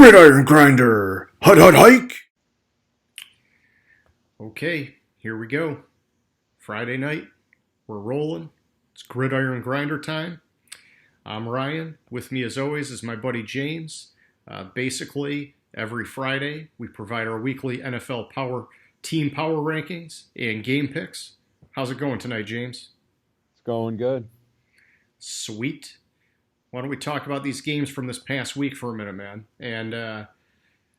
Gridiron Grinder! Hut hut hike! Okay, here we go. Friday night, we're rolling. It's Gridiron Grinder time. I'm Ryan. With me, as always, is my buddy James. Basically, every Friday, we provide our weekly NFL team power rankings and game picks. How's it going tonight, James? It's going good. Sweet. Why don't we talk about these games from this past week for a minute, man? And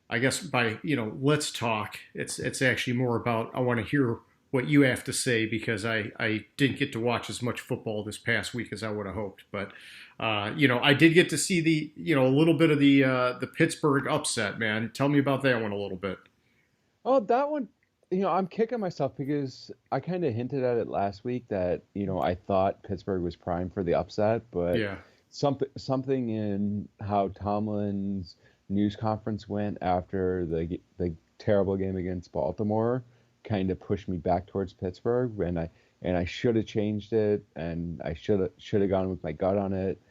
I guess let's talk. It's actually more about I want to hear what you have to say because I didn't get to watch as much football this past week as I would have hoped. But I did get to see a little bit of the Pittsburgh upset, man. Tell me about that one a little bit. Oh, that one, I'm kicking myself because I kind of hinted at it last week that, I thought Pittsburgh was primed for the upset, but Yeah, something in how Tomlin's news conference went after the terrible game against Baltimore kind of pushed me back towards Pittsburgh, and I should have changed it, and I should have gone with my gut on it.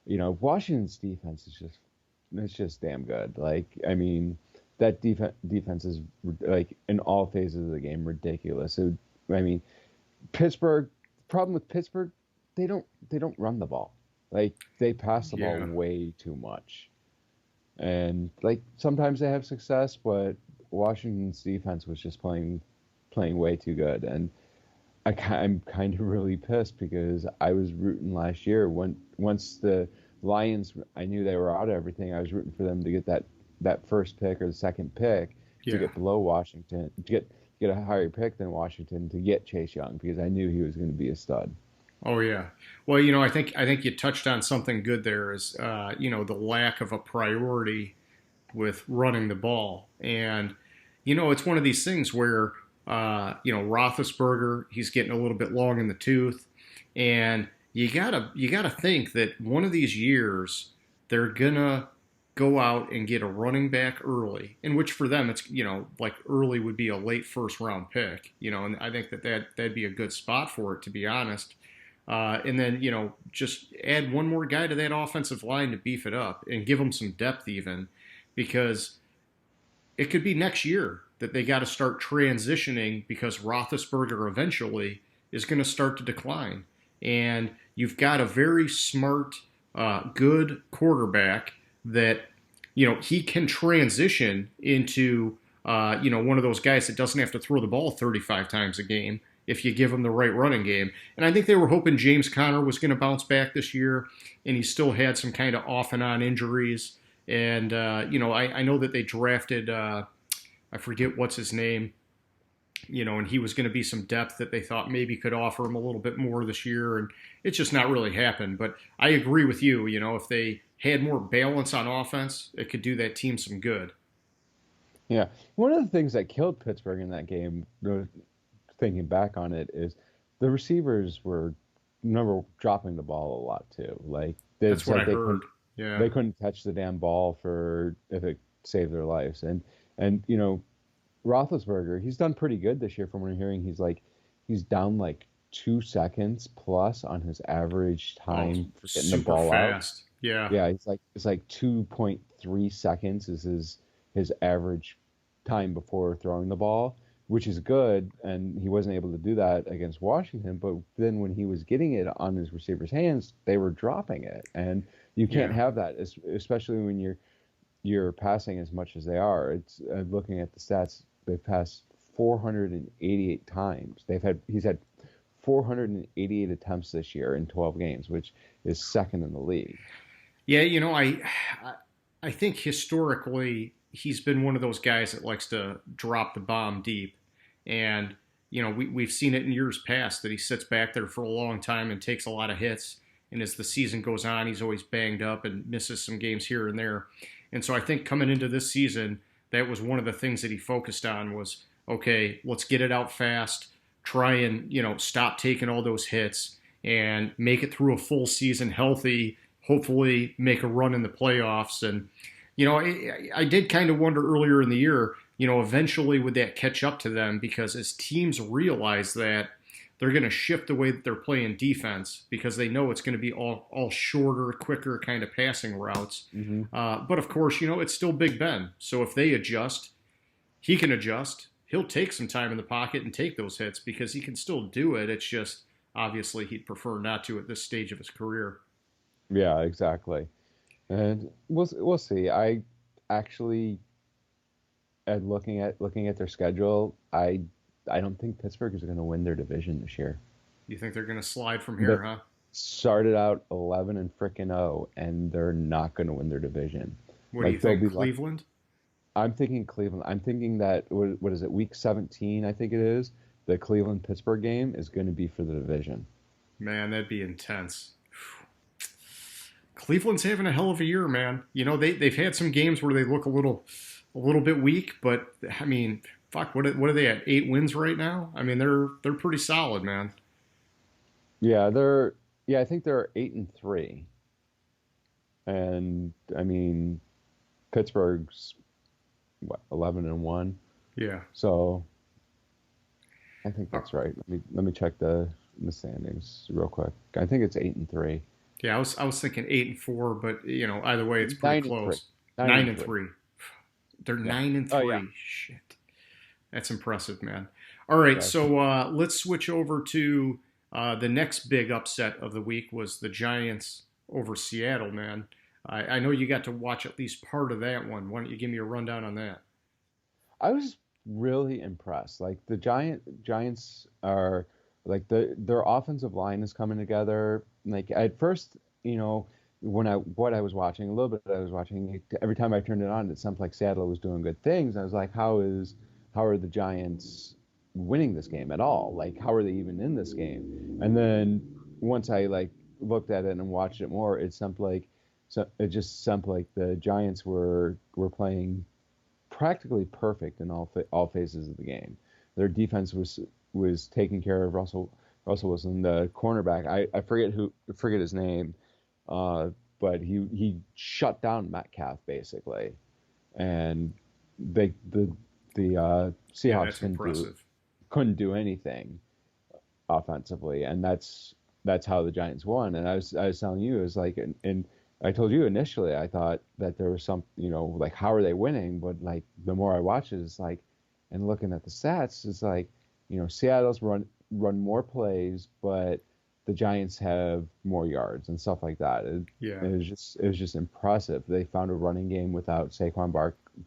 Washington's defense is just damn good. Like, I mean, that defense is like in all phases of the game ridiculous. So, I mean, Pittsburgh. Problem with Pittsburgh, they don't run the ball. Like, they pass the ball yeah. way too much. And like sometimes they have success, but Washington's defense was just playing way too good. And I'm kind of really pissed because I was rooting last year once the Lions, I knew they were out of everything. I was rooting for them to get that first pick or the second pick to Yeah. get below Washington, to get a higher pick than Washington to get Chase Young because I knew he was going to be a stud. Oh yeah. Well, I think you touched on something good there is the lack of a priority with running the ball. And it's one of these things where Roethlisberger, he's getting a little bit long in the tooth, and you gotta think that one of these years they're gonna go out and get a running back early, in which for them it's like early would be a late first round pick, and I think that'd be a good spot for it, to be honest. And then, just add one more guy to that offensive line to beef it up and give them some depth even, because it could be next year that they got to start transitioning because Roethlisberger eventually is going to start to decline. And you've got a very smart, good quarterback that, he can transition into, one of those guys that doesn't have to throw the ball 35 times a game if you give him the right running game. And I think they were hoping James Conner was going to bounce back this year, and he still had some kind of off and on injuries. And, I know that they drafted, I forget what's his name, and he was going to be some depth that they thought maybe could offer him a little bit more this year. And it's just not really happened. But I agree with you, if they had more balance on offense, it could do that team some good. Yeah, one of the things that killed Pittsburgh in that game, thinking back on it, is the receivers were dropping the ball a lot too. Like, That's it's what I like heard. Yeah. they couldn't touch the damn ball for if it saved their lives. And Roethlisberger, he's done pretty good this year from what I'm hearing. He's down like 2 seconds plus on his average Oh, time for getting the super ball out. fast. Yeah. Yeah, it's like 2.3 seconds is his average time before throwing the ball, which is good, and he wasn't able to do that against Washington. But then when he was getting it on his receivers' hands, they were dropping it, and you can't Yeah. have that, especially when you're passing as much as they are. It's looking at the stats, they've passed 488 times. He's had 488 attempts this year in 12 games, which is second in the league. Yeah, I think historically he's been one of those guys that likes to drop the bomb deep, and we've seen it in years past that he sits back there for a long time and takes a lot of hits, and as the season goes on, he's always banged up and misses some games here and there, and so I think coming into this season, that was one of the things that he focused on was, okay, let's get it out fast, try and stop taking all those hits and make it through a full season healthy, hopefully make a run in the playoffs. And, I did kind of wonder earlier in the year, eventually would that catch up to them? Because as teams realize that, they're going to shift the way that they're playing defense because they know it's going to be all shorter, quicker kind of passing routes. Mm-hmm. But of course, it's still Big Ben. So if they adjust, he can adjust. He'll take some time in the pocket and take those hits because he can still do it. It's just obviously he'd prefer not to at this stage of his career. Yeah, exactly. And we'll see. I actually, at looking at their schedule, I don't think Pittsburgh is going to win their division this year. You think they're going to slide from here, huh? Started out 11 and frickin' 0, and they're not going to win their division. What do you think, Cleveland? I'm thinking Cleveland. I'm thinking that what is it, week 17? I think it is. The Cleveland Pittsburgh game is going to be for the division. Man, that'd be intense. Cleveland's having a hell of a year, man. They've had some games where they look a little bit weak, but I mean, fuck, what are they at? 8 wins right now? I mean, they're pretty solid, man. Yeah, I think they're 8-3. And I mean, Pittsburgh's 11-1. Yeah. So I think that's right. Let me check the standings real quick. I think it's 8-3. Yeah, I was thinking 8-4, but either way, it's pretty close. 9-3. They're 9-3. Oh, yeah. Shit, that's impressive, man. All right, so let's switch over to the next big upset of the week was the Giants over Seattle, man. I know you got to watch at least part of that one. Why don't you give me a rundown on that? I was really impressed. Like the Giants are like their offensive line is coming together. Like at first, when I was watching, a little bit I was watching, every time I turned it on, it sounded like Seattle was doing good things. I was like, how are the Giants winning this game at all? Like, how are they even in this game? And then once I looked at it and watched it more, it just seemed like the Giants were playing practically perfect in all phases of the game. Their defense was taking care of Russell Wilson, the cornerback. I forget his name, but he shut down Metcalf basically, and the Seahawks couldn't do anything offensively, and that's how the Giants won. And I was telling you, it was like, and I told you initially, I thought that there was some, like, how are they winning? But like the more I watch it, it's like, and looking at the stats, it's like, Seattle's run more plays, but the Giants have more yards and stuff like that. It was just impressive. They found a running game without Saquon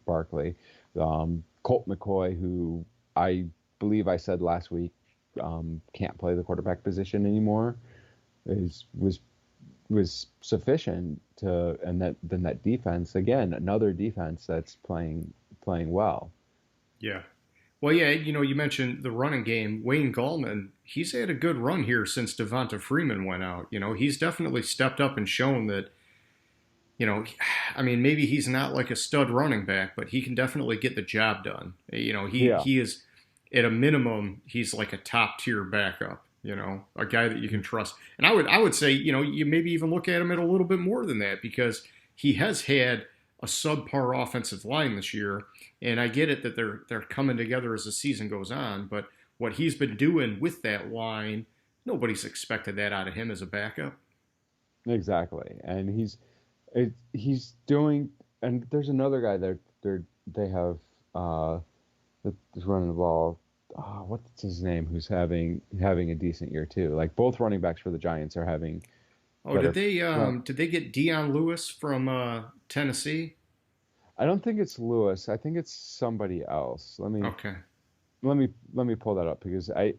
Barkley. Colt McCoy, who I believe I said last week can't play the quarterback position anymore, was sufficient to, and then that defense, again, another defense that's playing well. Yeah. Well, yeah, you mentioned the running game. Wayne Gallman, he's had a good run here since Devonta Freeman went out. He's definitely stepped up and shown that, I mean, maybe he's not like a stud running back, but he can definitely get the job done. He is, at a minimum, he's like a top tier backup, a guy that you can trust. And I would say, you maybe even look at him at a little bit more than that because he has had a subpar offensive line this year. And I get it that they're coming together as the season goes on, but what he's been doing with that line, nobody's expected that out of him as a backup. Exactly, and he's doing. And there's another guy they have that's running the ball. What's his name? Who's having a decent year too? Like both running backs for the Giants are having. Did they get Dion Lewis from Tennessee? I don't think it's Lewis. I think it's somebody else. Let me pull that up because I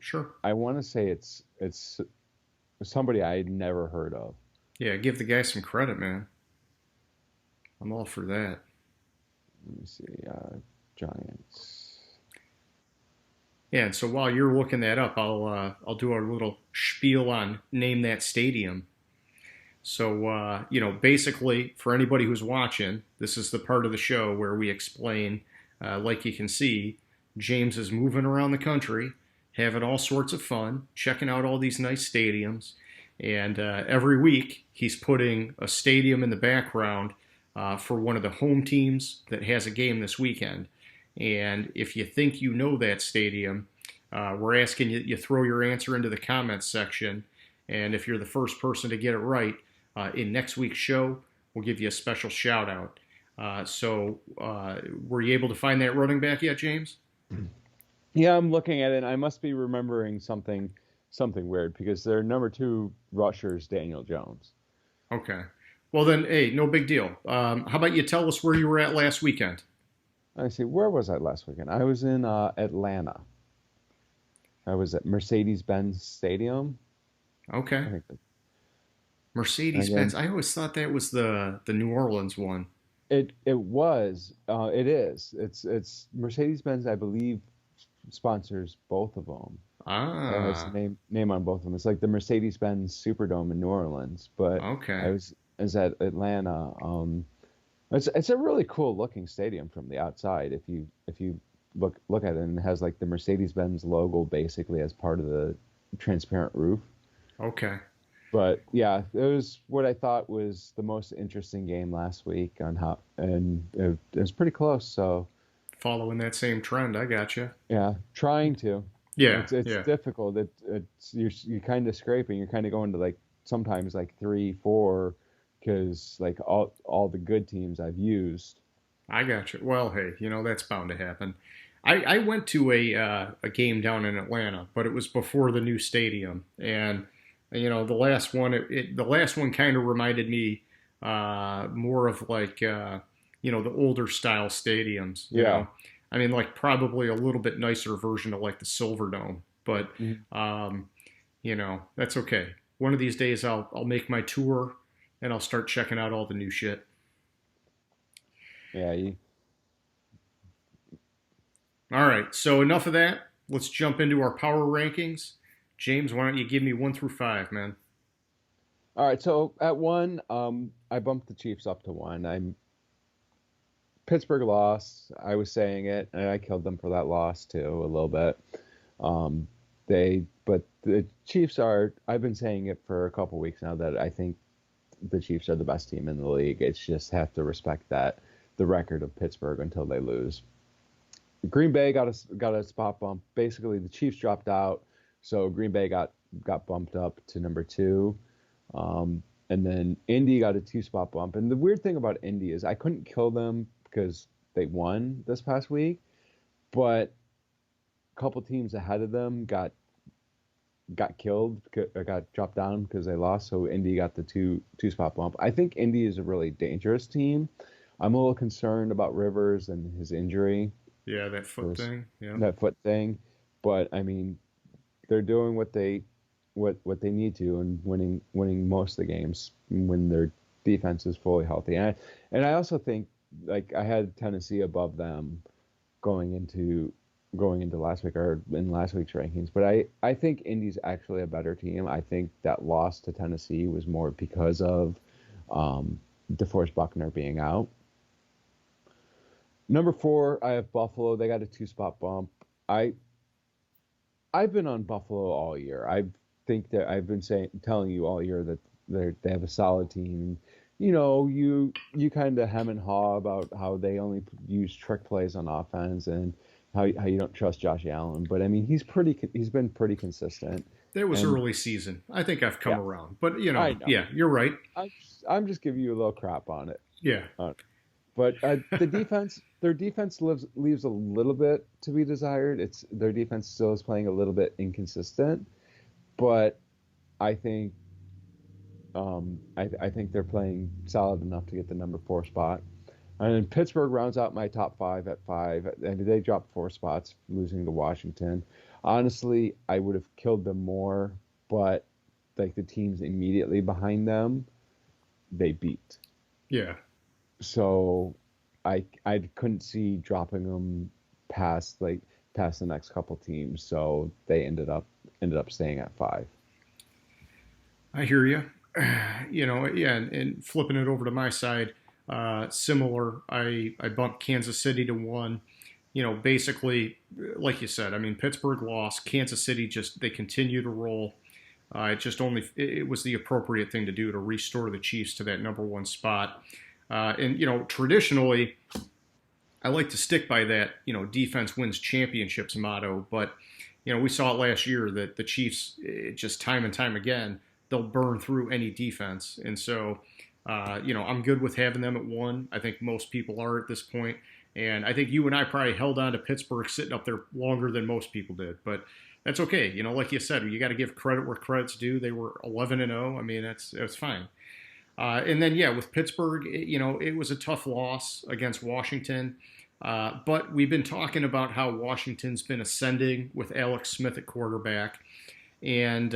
want to say it's somebody I had never heard of. Yeah, give the guy some credit, man. I'm all for that. Let me see, Giants. Yeah, and so while you're looking that up, I'll do a little spiel on Name That Stadium. So, basically, for anybody who's watching, this is the part of the show where we explain, like you can see, James is moving around the country, having all sorts of fun, checking out all these nice stadiums, and every week he's putting a stadium in the background for one of the home teams that has a game this weekend. And if you think you know that stadium, We're asking you throw your answer into the comments section, and if you're the first person to get it right in next week's show, we'll give you a special shout out. Were you able to find that running back yet, James? Yeah, I'm looking at it. And I must be remembering something weird because their number 2 rusher is Daniel Jones. Okay. Well then, hey, no big deal. How about you tell us where you were at last weekend? I see. Where was I last weekend? I was in Atlanta. I was at Mercedes-Benz Stadium. Okay. I think Mercedes-Benz. I always thought that was the New Orleans one. it was. It is. It's Mercedes-Benz, I believe, sponsors both of them. It's Ah, the name on both of them. It's like the Mercedes-Benz Superdome in New Orleans, but okay. I was at Atlanta. It's a really cool looking stadium from the outside. If you look at it, and it has like the Mercedes-Benz logo basically as part of the transparent roof. Okay. But yeah, it was what I thought was the most interesting game last week and it was pretty close. So Following that same trend, I gotcha. yeah, trying to. Yeah, It's yeah. difficult. You're kind of scraping. You're kind of going to like sometimes like 3, 4, because like all the good teams I've used. I gotcha. Well, hey, that's bound to happen. I went to a game down in Atlanta, but it was before the new stadium, and the last one the last one kind of reminded me more of like the older style stadiums. Yeah. I mean, like probably a little bit nicer version of like the Silver Dome, but Mhm. that's okay. One of these days, I'll make my tour and I'll start checking out all the new shit. Yeah. All right, so enough of that. Let's jump into our power rankings. James, why don't you give me 1 through 5, man? All right. So at 1, I bumped the Chiefs up to 1. I'm Pittsburgh lost. I was saying it, and I killed them for that loss too a little bit. Um, but the Chiefs are. I've been saying it for a couple weeks now that I think the Chiefs are the best team in the league. It's just have to respect that the record of Pittsburgh until they lose. Green Bay got a spot bump. Basically, the Chiefs dropped out, so Green Bay got bumped up to number 2. And then Indy got a 2 spot bump. And the weird thing about Indy is I couldn't kill them because they won this past week, but a couple teams ahead of them got killed, or got dropped down because they lost. So Indy got the two spot bump. I think Indy is a really dangerous team. I'm a little concerned about Rivers and his injury, Yeah, that foot those, thing. Yeah. that foot thing. But I mean, they're doing what they need to and winning most of the games when their defense is fully healthy. And I also think like I had Tennessee above them going into last week or in last week's rankings, but I think Indy's actually a better team. I think that loss to Tennessee was more because of DeForest Buckner being out. Number 4, I have Buffalo. They got a 2 spot bump. I I've been on Buffalo all year. I think that I've been telling you all year that they have a solid team. You kind of hem and haw about how they only use trick plays on offense and how you don't trust Josh Allen. But I mean, he's been pretty consistent. That was And early season. I think I've come yeah, around. But, I know. yeah, you're right. I'm just giving you a little crap on it. Yeah. But their defense leaves a little bit to be desired. It's their defense still is playing a little bit inconsistent, but I think I think they're playing solid enough to get the number 4 spot. And then Pittsburgh rounds out my top 5 at 5, and they dropped 4 spots, losing to Washington. Honestly, I would have killed them more, but like the teams immediately behind them, they beat. Yeah. So I couldn't see dropping them past the next couple teams. So they ended up staying at 5. I hear you. Yeah, and flipping it over to my side, similar. I bumped Kansas City to 1. Basically, like you said, I mean, Pittsburgh lost. Kansas City they continue to roll. It was the appropriate thing to do to restore the Chiefs to that number 1 spot. And traditionally, I like to stick by that, defense wins championships motto. But, we saw it last year that the Chiefs, just time and time again, they'll burn through any defense. And so, I'm good with having them at 1. I think most people are at this point. And I think you and I probably held on to Pittsburgh sitting up there longer than most people did. But that's okay. Like you said, you got to give credit where credit's due. They were 11-0. I mean, that's fine. And then, yeah, with Pittsburgh, it was a tough loss against Washington. But we've been talking about how Washington's been ascending with Alex Smith at quarterback. And,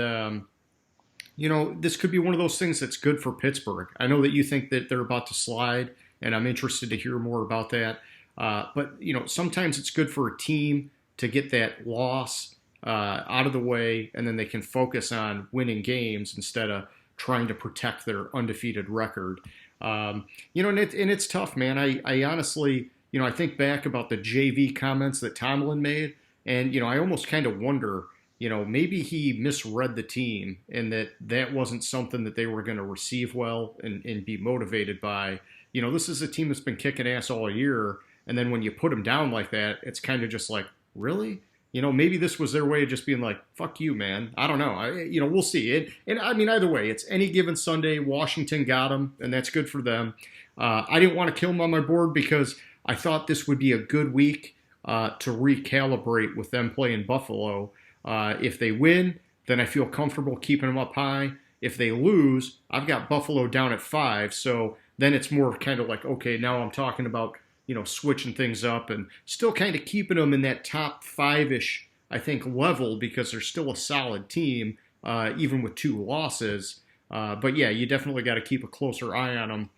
this could be one of those things that's good for Pittsburgh. I know that you think that they're about to slide, and I'm interested to hear more about that. But sometimes it's good for a team to get that loss out of the way, and then they can focus on winning games instead of trying to protect their undefeated record. And it's tough, man. I honestly, I think back about the JV comments that Tomlin made, and I almost kind of wonder, maybe he misread the team, and that wasn't something that they were going to receive well and be motivated by. This is a team that's been kicking ass all year. And then when you put them down like that, it's kind of just like, really? Maybe this was their way of just being like, fuck you, man. I don't know. We'll see. And I mean, either way, it's any given Sunday. Washington got them, and that's good for them. I didn't want to kill them on my board because I thought this would be a good week to recalibrate with them playing Buffalo. If they win, then I feel comfortable keeping them up high. If they lose, I've got Buffalo down at 5. So then it's more kind of like, okay, now I'm talking about switching things up and still kind of keeping them in that top 5-ish, I think, level because they're still a solid team, even with 2 losses. But yeah, you definitely got to keep a closer eye on them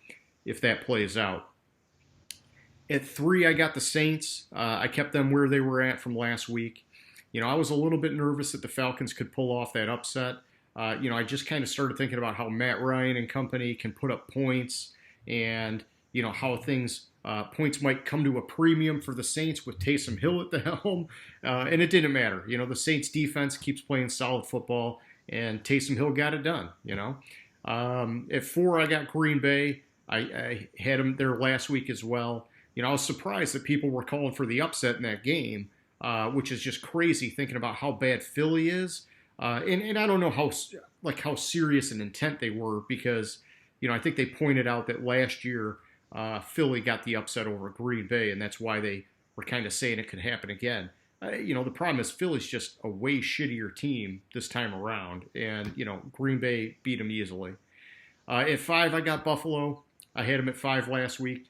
if that plays out. At 3, I got the Saints. I kept them where they were at from last week. I was a little bit nervous that the Falcons could pull off that upset. I just kind of started thinking about how Matt Ryan and company can put up points and, how points might come to a premium for the Saints with Taysom Hill at the helm. And it didn't matter. The Saints defense keeps playing solid football, and Taysom Hill got it done, At 4, I got Green Bay. I had them there last week as well. I was surprised that people were calling for the upset in that game, which is just crazy thinking about how bad Philly is. And I don't know how serious and intent they were because, I think they pointed out that last year Philly got the upset over Green Bay, and that's why they were kind of saying it could happen again. The problem is Philly's just a way shittier team this time around, and, Green Bay beat them easily. At 5, I got Buffalo. I had them at 5 last week.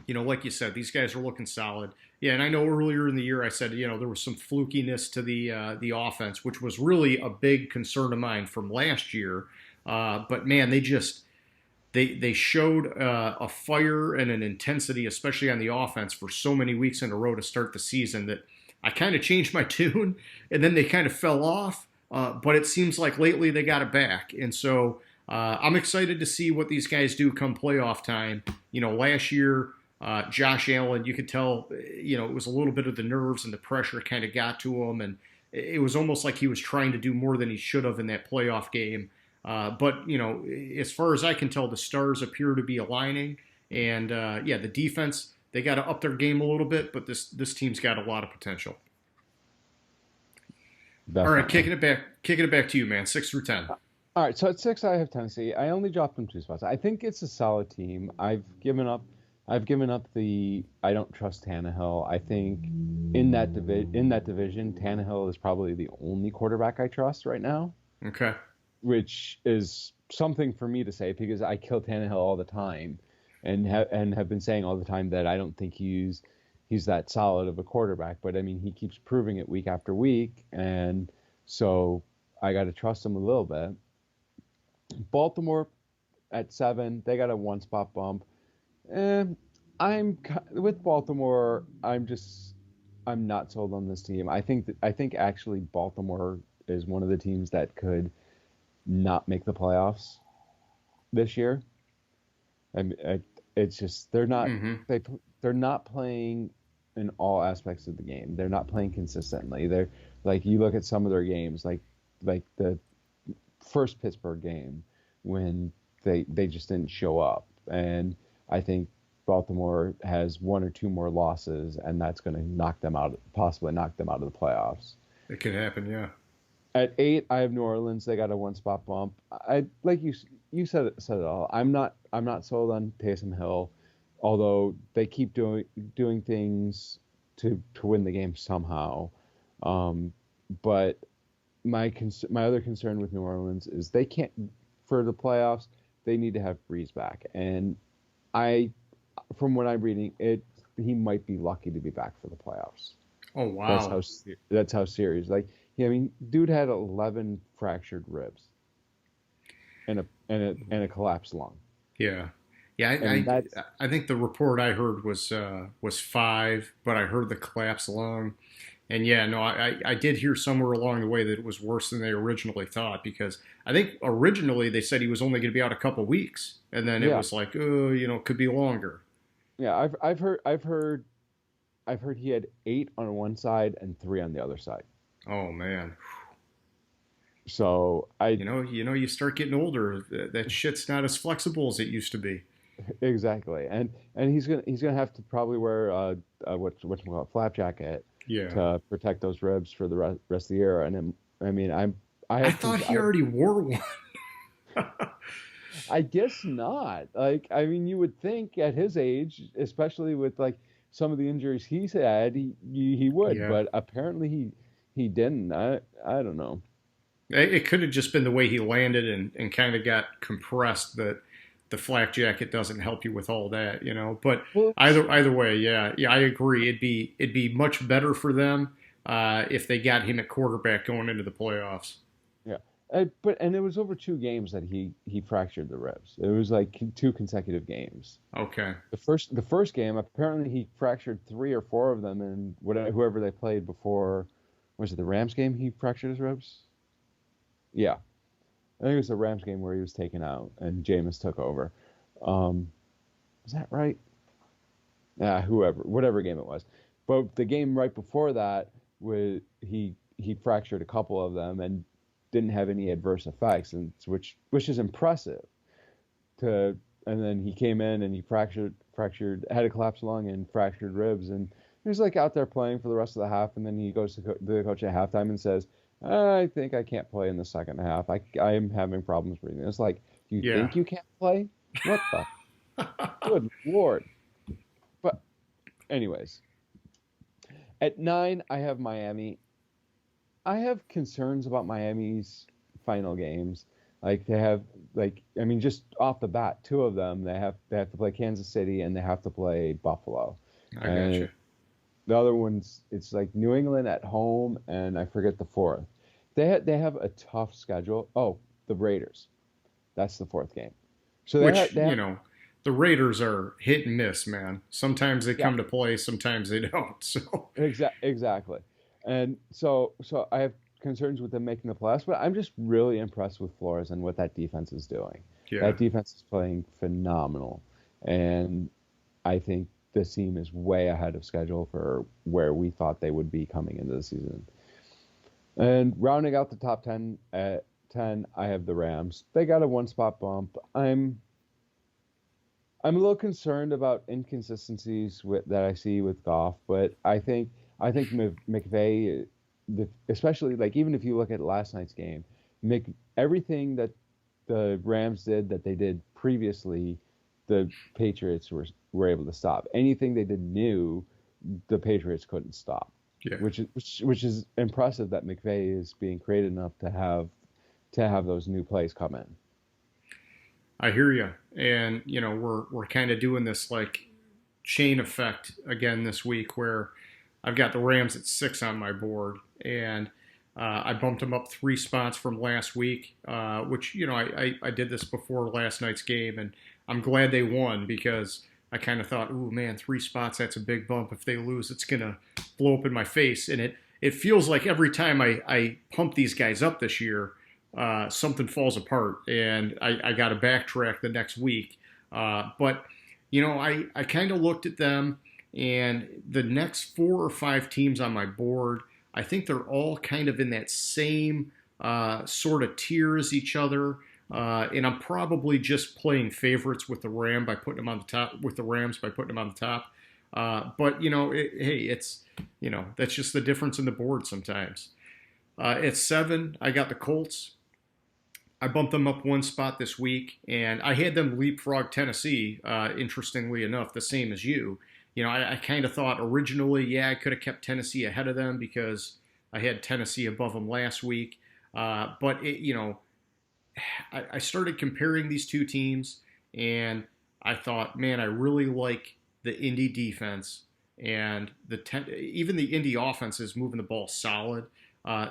Like you said, these guys are looking solid. Yeah, and I know earlier in the year I said, there was some flukiness to the offense, which was really a big concern of mine from last year. But man, they showed a fire and an intensity, especially on the offense, for so many weeks in a row to start the season that I kind of changed my tune, and then they kind of fell off. But it seems like lately they got it back, and so I'm excited to see what these guys do come playoff time. Last year, Josh Allen, you could tell, it was a little bit of the nerves and the pressure kind of got to him, and it was almost like he was trying to do more than he should have in that playoff game. But as far as I can tell, the stars appear to be aligning, and the defense, they got to up their game a little bit, but this team's got a lot of potential. Definitely. All right, kicking it back to you, man. 6 through 10. All right, so at 6 I have Tennessee. I only dropped them 2 spots. I think it's a solid team. I've given up the I don't trust Tannehill. I think in that division, Tannehill is probably the only quarterback I trust right now. Okay. Which is something for me to say because I kill Tannehill all the time, and have been saying all the time that I don't think he's that solid of a quarterback. But I mean, he keeps proving it week after week, and so I got to trust him a little bit. Baltimore at 7, they got a 1-spot bump. I'm with Baltimore. I'm not sold on this team. I think actually Baltimore is one of the teams that could not make the playoffs this year. It's just they're not they're not playing in all aspects of the game. They're not playing consistently. They're like, you look at some of their games, like the first Pittsburgh game when they just didn't show up, and I think Baltimore has 1 or 2 more losses, and that's going to possibly knock them out of the playoffs. It could happen, yeah. At 8, I have New Orleans. They got a one spot bump. I like you said it all. I'm not sold on Taysom Hill, although they keep doing things to win the game somehow. But my other concern with New Orleans is they can't, for the playoffs. They need to have Breeze back, and I from what I'm reading, he might be lucky to be back for the playoffs. Oh wow. That's how serious. Like, yeah, I mean, dude had 11 fractured ribs and a collapsed lung, Yeah. Yeah, and that's I think the report I heard was five, but I heard the collapsed lung. And yeah, no, I did hear somewhere along the way that it was worse than they originally thought because I think originally they said he was only going to be out a couple weeks, and then it yeah, was like, oh, it could be longer. yeah. I've heard he had 8 on one side and 3 on the other side. Oh man, So I you start getting older. That shit's not as flexible as it used to be. exactly, and he's gonna have to probably wear what's called flap jacket Yeah, to protect those ribs for the rest of the year. And I mean, I I have thought he already wore one. I guess not. Like, I mean, you would think at his age, especially with like some of the injuries he's had, he would, Yeah, but apparently he didn't. I don't know. it could have just been the way he landed and kind of got compressed. That the flak jacket doesn't help you with all that. But Well, either way, yeah, I agree. It'd be much better for them if they got him at quarterback going into the playoffs. yeah. But it was over 2 games that he fractured the ribs. It was like 2 consecutive games. Okay, The first game, apparently he fractured 3 or 4 of them, and whoever they played before, was it the Rams game? He fractured his ribs. Yeah, I think it was the Rams game where he was taken out and Jameis took over. Um, is that right? Whatever game it was. But the game right before that, he fractured a couple of them and didn't have any adverse effects, and which is impressive. To And then he came in and he had a collapsed lung and fractured ribs, and he was like out there playing for the rest of the half, and then he goes to the coach at halftime and says, "I think I can't play in the second half. I am having problems breathing." It's like, you yeah. think you can't play? What the good lord? But anyways, at 9, I have Miami. I have concerns about Miami's final games. Like, they have, like, I mean, just off the bat, 2 of them they have to play Kansas City and they have to play Buffalo. I got And you. the other ones, it's like New England at home, and I forget the fourth. They have a tough schedule. Oh, the Raiders. That's the fourth game. So they Which have, they have the Raiders are hit and miss, man. Sometimes they yeah, come to play, sometimes they don't. So exactly. And so I have concerns with them making the playoffs, but I'm just really impressed with Flores and what that defense is doing. yeah, That defense is playing phenomenal, and I think this team is way ahead of schedule for where we thought they would be coming into the season. And rounding out the top 10 at 10, I have the Rams. They got a one spot bump. I'm a little concerned about inconsistencies that I see with Goff, but I think McVay, especially, like, even if you look at last night's game, everything that the Rams did that they did previously, the Patriots were able to stop. Anything they did new, the Patriots couldn't stop, yeah. which is impressive that McVay is being creative enough to have those new plays come in. I hear you. And we're kind of doing this like chain effect again this week, where I've got the Rams at 6 on my board, and I bumped them up 3 spots from last week, which I did this before last night's game, and I'm glad they won because I kind of thought, ooh man, 3 spots, that's a big bump. If they lose, it's gonna blow up in my face, and it feels like every time I pump these guys up this year, something falls apart, and I got to backtrack the next week. But I kind of looked at them, and the next 4 or 5 teams on my board, I think they're all kind of in that same sort of tier as each other. And I'm probably just playing favorites with the Rams by putting them on the top. But hey, it's that's just the difference in the board sometimes. At 7, I got the Colts. I bumped them up one spot this week, and I had them leapfrog Tennessee. Interestingly enough, the same as you. I kind of thought originally, yeah, I could have kept Tennessee ahead of them because I had Tennessee above them last week. But I started comparing these two teams, and I thought, man, I really like the Indy defense, and even the Indy offense is moving the ball solid.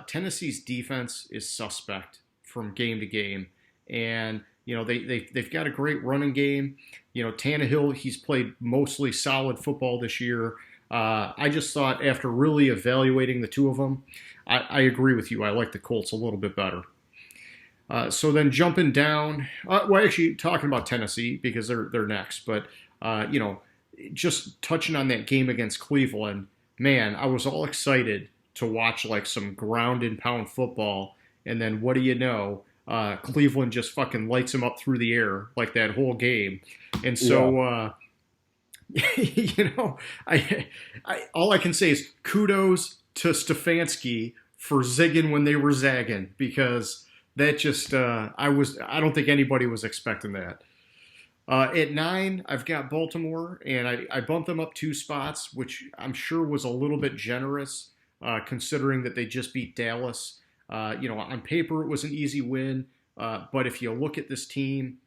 Tennessee's defense is suspect from game to game, and they've got a great running game. Tannehill, he's played mostly solid football this year. I just thought after really evaluating the two of them, I agree with you. I like the Colts a little bit better. So then jumping down, well, actually talking about Tennessee because they're next, but just touching on that game against Cleveland, man, I was all excited to watch like some ground and pound football, and then what do you know? Cleveland just fucking lights them up through the air like that whole game, and so I all I can say is kudos to Stefanski for zigging when they were zagging because that just I don't think anybody was expecting that. At 9, I've got Baltimore, and I bumped them up 2 spots, which I'm sure was a little bit generous considering that they just beat Dallas. On paper it was an easy win, but if you look at this team,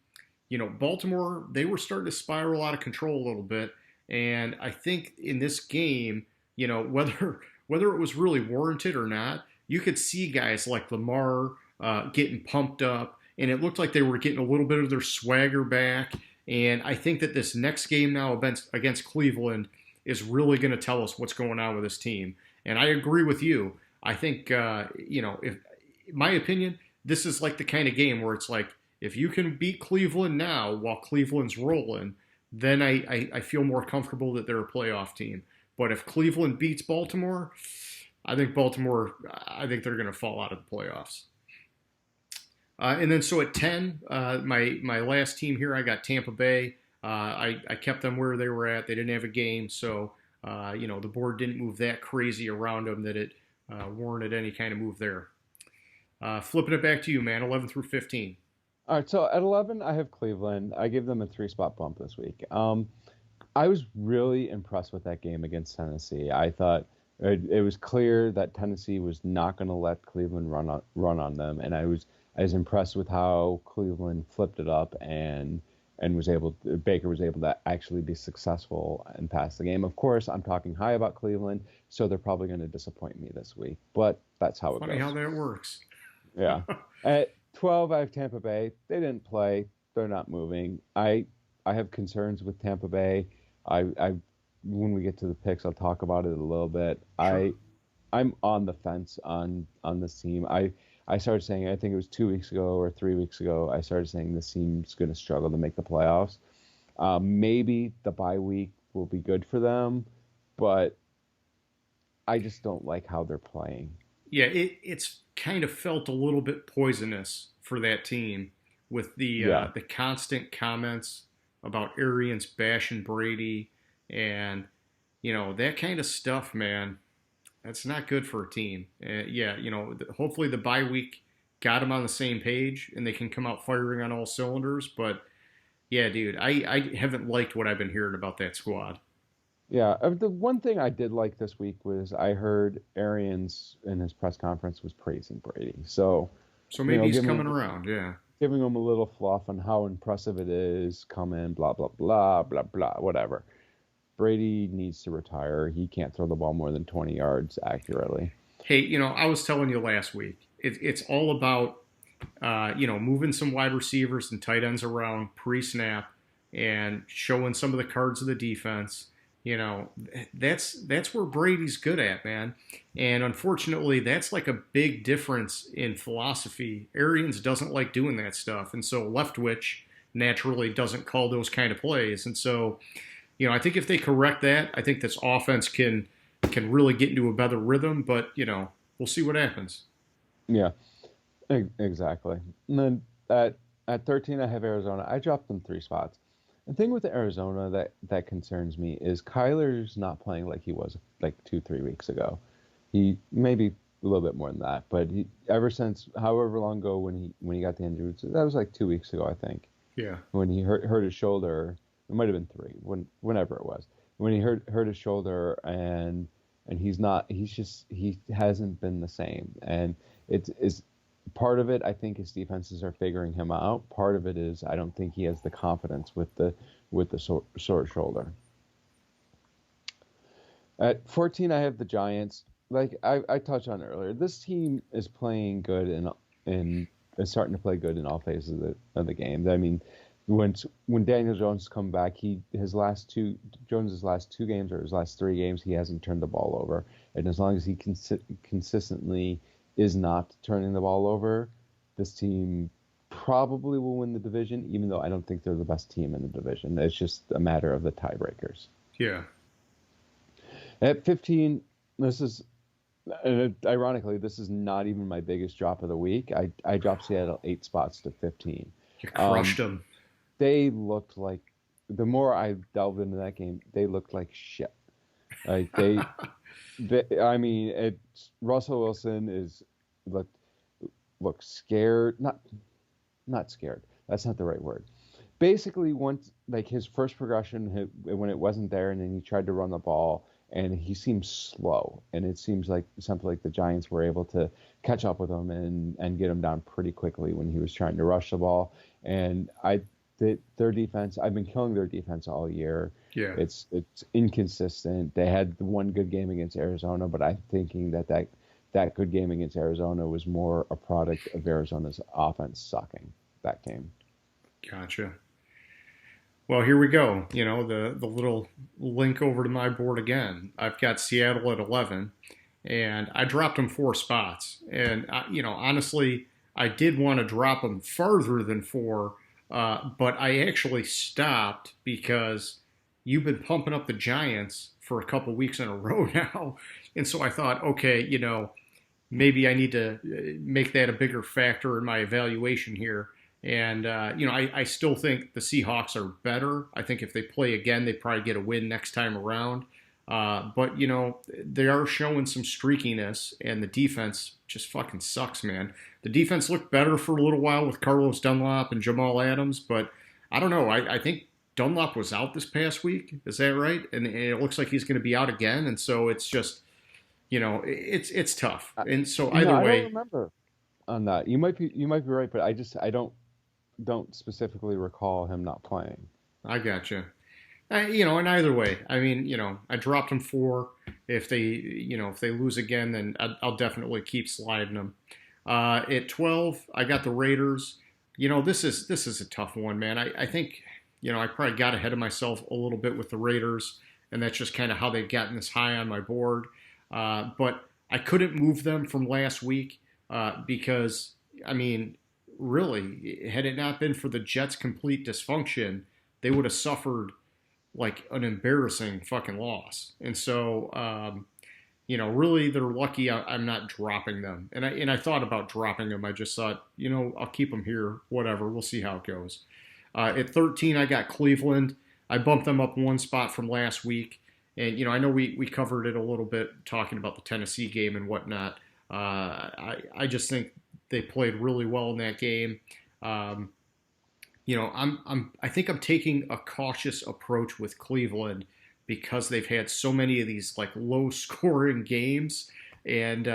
Baltimore, they were starting to spiral out of control a little bit, and I think in this game, whether it was really warranted or not, you could see guys like Lamar getting pumped up, and it looked like they were getting a little bit of their swagger back. And I think that this next game now against Cleveland is really going to tell us what's going on with this team. And I agree with you. I think, if my opinion, this is like the kind of game where it's like, if you can beat Cleveland now while Cleveland's rolling, then I feel more comfortable that they're a playoff team. But if Cleveland beats Baltimore, I think they're going to fall out of the playoffs. And then so at 10, my last team here, I got Tampa Bay. I kept them where they were at. They didn't have a game, so the board didn't move that crazy around them that it warranted any kind of move there. Flipping it back to you, man, 11 through 15. All right, so at 11, I have Cleveland. I give them a 3-spot bump this week. I was really impressed with that game against Tennessee. I thought it was clear that Tennessee was not going to let Cleveland run on them, and I was impressed with how Cleveland flipped it up and Baker was able to actually be successful and pass the game. Of course, I'm talking high about Cleveland, so they're probably going to disappoint me this week, but that's how it goes. Funny how that works. Yeah. At 12, I have Tampa Bay. They didn't play. They're not moving. I have concerns with Tampa Bay. When we get to the picks, I'll talk about it a little bit. Sure. I'm on the fence on this team. I started saying, I think it was 2 weeks ago or 3 weeks ago, I started saying this team's going to struggle to make the playoffs. Maybe the bye week will be good for them, but I just don't like how they're playing. Yeah, it's kind of felt a little bit poisonous for that team with the constant comments about Arians bashing Brady and, that kind of stuff, man. That's not good for a team. Hopefully the bye week got them on the same page and they can come out firing on all cylinders. But, yeah, dude, I haven't liked what I've been hearing about that squad. Yeah, the one thing I did like this week was I heard Arians in his press conference was praising Brady. So maybe he's coming around, yeah. Giving him a little fluff on how impressive it is, come in, blah, blah, blah, blah, blah, whatever. Brady needs to retire. He can't throw the ball more than 20 yards accurately. Hey, I was telling you last week, it's all about, moving some wide receivers and tight ends around pre-snap and showing some of the cards of the defense. That's where Brady's good at, man. And unfortunately, that's like a big difference in philosophy. Arians doesn't like doing that stuff. And so Leftwich naturally doesn't call those kind of plays. And so, I think if they correct that, I think this offense can really get into a better rhythm. But, we'll see what happens. Yeah, exactly. And then at 13, I have Arizona. I dropped them 3 spots. The thing with Arizona that concerns me is Kyler's not playing like he was like 2-3 weeks ago. He maybe a little bit more than that. But ever since however long ago when he got the injury, so that was like 2 weeks ago, I think, Yeah. when he hurt his shoulder. It might have been three, whenever it was, when he hurt his shoulder, and he hasn't been the same, and it's is part of it. I think his defenses are figuring him out. Part of it is I don't think he has the confidence with the sore shoulder. At 14, I have the Giants. Like I touched on earlier, this team is playing good and is starting to play good in all phases of the game. I mean, when Daniel Jones come back, Jones's last two games or his last three games, he hasn't turned the ball over, and as long as he consistently is not turning the ball over, this team probably will win the division. Even though I don't think they're the best team in the division, it's just a matter of the tiebreakers. Yeah. At 15, this is ironically, this is not even my biggest drop of the week. I dropped Seattle 8 spots to 15. You crushed them. They looked like, the more I delved into that game, they looked like shit. Like I mean, Russell Wilson looked scared, not scared. That's not the right word. Basically, once like his first progression when it wasn't there, and then he tried to run the ball, and he seemed slow, and it seems like something like the Giants were able to catch up with him and get him down pretty quickly when he was trying to rush the ball. And their defense, I've been killing their defense all year. Yeah. It's inconsistent. They had the one good game against Arizona, but I'm thinking that good game against Arizona was more a product of Arizona's offense sucking that game. Gotcha. Well, here we go. You know, the little link over to my board again. I've got Seattle at 11, and I dropped them 4 spots. And, honestly, I did want to drop them farther than 4, but I actually stopped because you've been pumping up the Giants for a couple weeks in a row now. And so I thought, okay, maybe I need to make that a bigger factor in my evaluation here. And, I still think the Seahawks are better. I think if they play again, they probably get a win next time around. But, they are showing some streakiness, and the defense just fucking sucks, man. The defense looked better for a little while with Carlos Dunlap and Jamal Adams, but I don't know. I think Dunlap was out this past week. Is that right? And it looks like he's going to be out again. And so it's just, it's tough. And so either way, I don't remember on that. You might be right, but I don't specifically recall him not playing. I gotcha. And either way, I mean, I dropped them 4. If they lose again, then I'll definitely keep sliding them. At 12, I got the Raiders. This is a tough one, man. I think, I probably got ahead of myself a little bit with the Raiders, and that's just kind of how they've gotten this high on my board. But I couldn't move them from last week because, I mean, really, had it not been for the Jets' complete dysfunction, they would have suffered like an embarrassing fucking loss. And so, really, they're lucky I'm not dropping them. And I thought about dropping them. I just thought, I'll keep them here. Whatever. We'll see how it goes. At 13, I got Cleveland. I bumped them up 1 spot from last week. And, I know we covered it a little bit talking about the Tennessee game and whatnot. I just think they played really well in that game. I think I'm taking a cautious approach with Cleveland because they've had so many of these like low scoring games. And,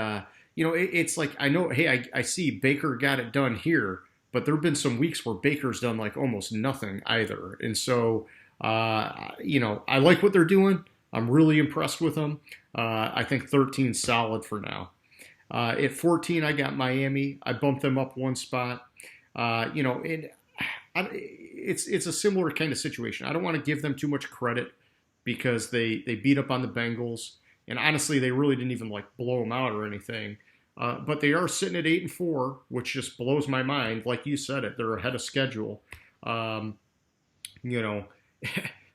it's like, I know, hey, I see Baker got it done here, but there've been some weeks where Baker's done like almost nothing either. And so, I like what they're doing. I'm really impressed with them. I think 13 solid for now. At 14, I got Miami. I bumped them up 1 spot. It's a similar kind of situation. I don't want to give them too much credit because they beat up on the Bengals, and honestly, they really didn't even like blow them out or anything. But they are sitting at 8-4, which just blows my mind. Like you said, they're ahead of schedule. I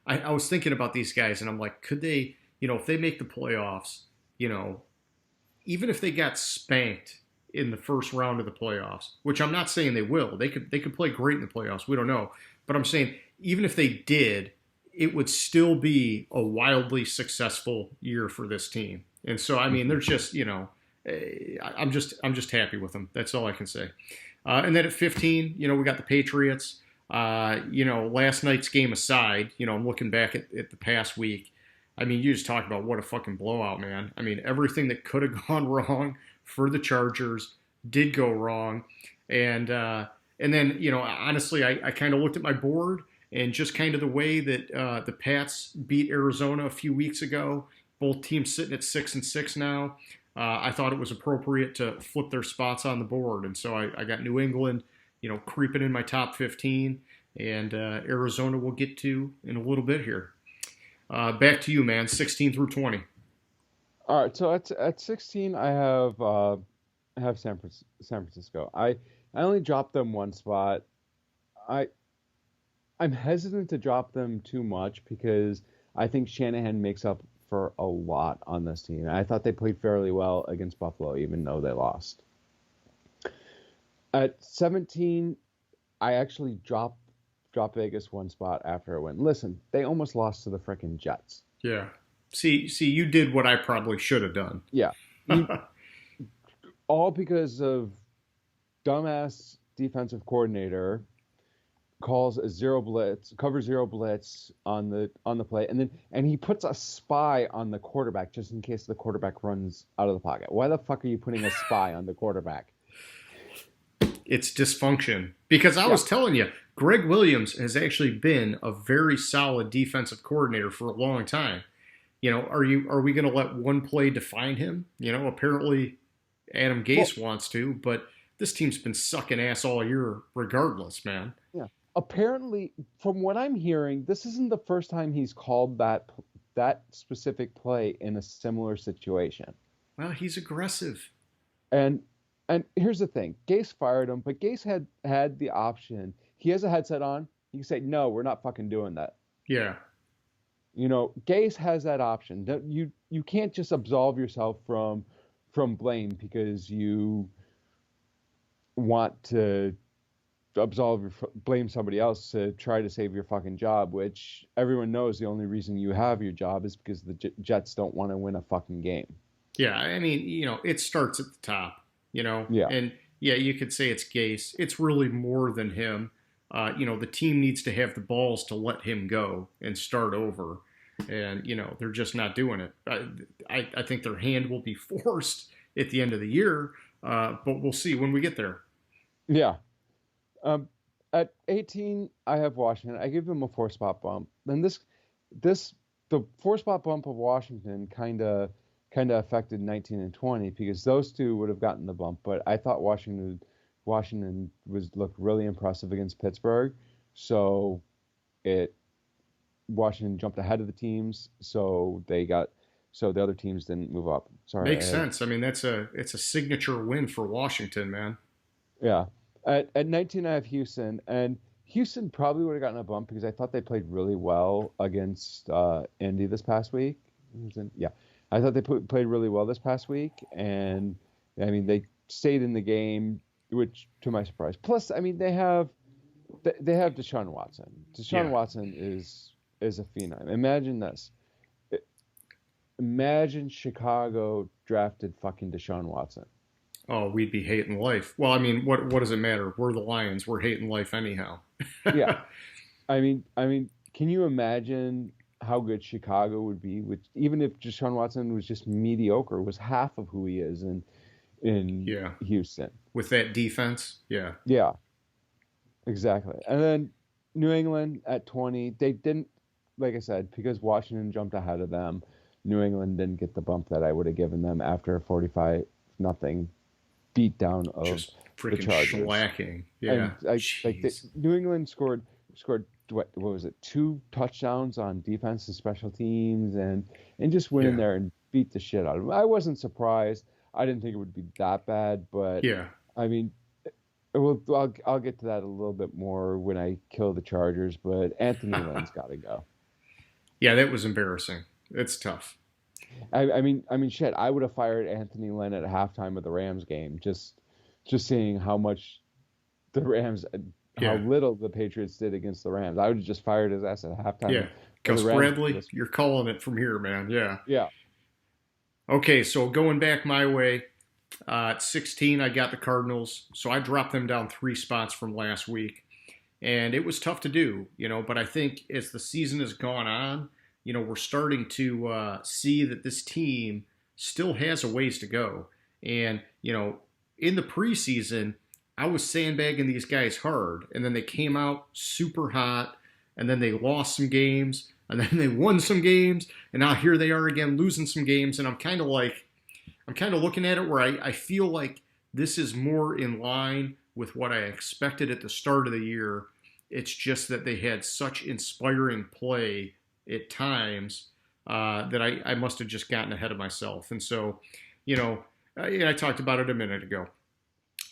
was thinking about these guys, and I'm like, could they, if they make the playoffs, even if they got spanked in the first round of the playoffs, which I'm not saying they will, they could play great in the playoffs. We don't know, but I'm saying even if they did, it would still be a wildly successful year for this team. And so, I mean, they're just, I'm just happy with them. That's all I can say. And then at 15, we got the Patriots. Last night's game aside, I'm looking back at the past week. I mean, you just talk about what a fucking blowout, man. I mean, everything that could have gone wrong for the Chargers did go wrong. And then, honestly, I kind of looked at my board and just kind of the way that the Pats beat Arizona a few weeks ago, both teams sitting at 6-6 now. I thought it was appropriate to flip their spots on the board. And so I got New England, creeping in my top 15, and Arizona we'll get to in a little bit here. Back to you, man, 16 through 20. All right, so at 16, I have San Francisco. I only dropped them one spot. I'm hesitant to drop them too much because I think Shanahan makes up for a lot on this team. I thought they played fairly well against Buffalo, even though they lost. At 17, I actually dropped Vegas one spot after a win. Listen, they almost lost to the frickin' Jets. Yeah. See, you did what I probably should have done. Yeah. All because of dumbass defensive coordinator calls a cover zero blitz on the play, and he puts a spy on the quarterback just in case the quarterback runs out of the pocket. Why the fuck are you putting a spy on the quarterback? It's dysfunction. Because I was telling you, Greg Williams has actually been a very solid defensive coordinator for a long time. Are we going to let one play define him? Apparently Adam Gase wants to, but this team's been sucking ass all year regardless, man. Yeah. Apparently, from what I'm hearing, this isn't the first time he's called that specific play in a similar situation. Well, he's aggressive. And here's the thing. Gase fired him, but Gase had the option. He has a headset on. He can say, no, we're not fucking doing that. Yeah. Gase has that option. You can't just absolve yourself from blame because you want to blame somebody else to try to save your fucking job, which everyone knows the only reason you have your job is because the Jets don't want to win a fucking game. Yeah, I mean, it starts at the top, Yeah. And yeah, you could say it's Gase. It's really more than him. The team needs to have the balls to let him go and start over. And, they're just not doing it. I think their hand will be forced at the end of the year, but we'll see when we get there. Yeah. At 18, I have Washington. I give them a 4-spot bump. And the 4-spot bump of Washington kind of affected 19 and 20 because those two would have gotten the bump. But I thought Washington looked really impressive against Pittsburgh, so Washington jumped ahead of the teams, so the other teams didn't move up. Sorry, makes sense. I mean, it's a signature win for Washington, man. Yeah. At 19, I have Houston, and Houston probably would have gotten a bump because I thought they played really well against Indy this past week. Yeah, I thought they played really well this past week, and I mean they stayed in the game, which to my surprise. Plus, I mean they have Deshaun Watson. Deshaun Watson is a phenom. Imagine this. Imagine Chicago drafted fucking Deshaun Watson. Oh, we'd be hating life. Well, I mean, what does it matter? We're the Lions. We're hating life anyhow. Yeah. I mean, can you imagine how good Chicago would be with even if Deshaun Watson was just mediocre, was half of who he is in Houston. With that defense? Yeah. Yeah. Exactly. And then New England at 20, they didn't, like I said, because Washington jumped ahead of them, New England didn't get the bump that I would have given them after a 45-0 beatdown of just the Chargers. Shellacking. Yeah. New England scored what was it? 2 touchdowns on defense and special teams, and just went in there and beat the shit out of them. I wasn't surprised. I didn't think it would be that bad, but I mean, I'll get to that a little bit more when I kill the Chargers. But Anthony Lynn's got to go. Yeah, that was embarrassing. It's tough. I mean, shit. I would have fired Anthony Lynn at halftime of the Rams game, just seeing how much the Rams, how little the Patriots did against the Rams. I would have just fired his ass at halftime. Yeah, Gus Bradley, you're calling it from here, man. Yeah. Yeah. Okay, so going back my way, At 16, I got the Cardinals, so I dropped them down 3 spots from last week, and it was tough to do, But I think as the season has gone on, we're starting to see that this team still has a ways to go. And in the preseason, I was sandbagging these guys hard, and then they came out super hot, and then they lost some games, and then they won some games, and now here they are again losing some games, and I'm kind of looking at it where I feel like this is more in line with what I expected at the start of the year. It's just that they had such inspiring play at times that I must have just gotten ahead of myself. And so, I talked about it a minute ago.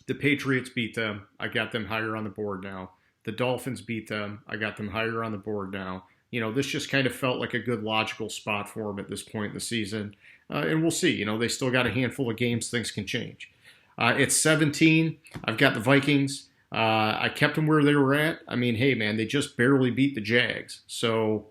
The Patriots beat them. I got them higher on the board now. The Dolphins beat them. I got them higher on the board now. This just kind of felt like a good logical spot for them at this point in the season. And we'll see. They still got a handful of games. Things can change. At 17, I've got the Vikings. I kept them where they were at. I mean, hey, man, they just barely beat the Jags. So,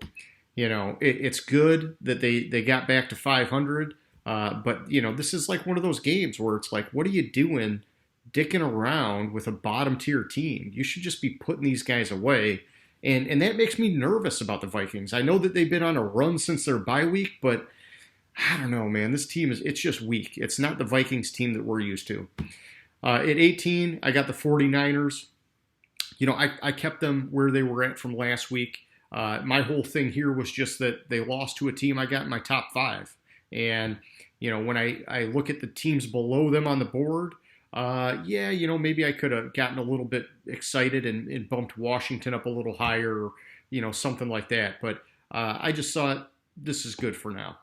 it's good that they got back to 500. But, this is like one of those games where it's like, what are you doing dicking around with a bottom tier team? You should just be putting these guys away. And that makes me nervous about the Vikings. I know that they've been on a run since their bye week, but I don't know, man. This team it's just weak. It's not the Vikings team that we're used to. At 18, I got the 49ers. I kept them where they were at from last week. My whole thing here was just that they lost to a team I got in my top 5. And, when I look at the teams below them on the board, maybe I could have gotten a little bit excited and bumped Washington up a little higher, something like that. But I just thought this is good for now.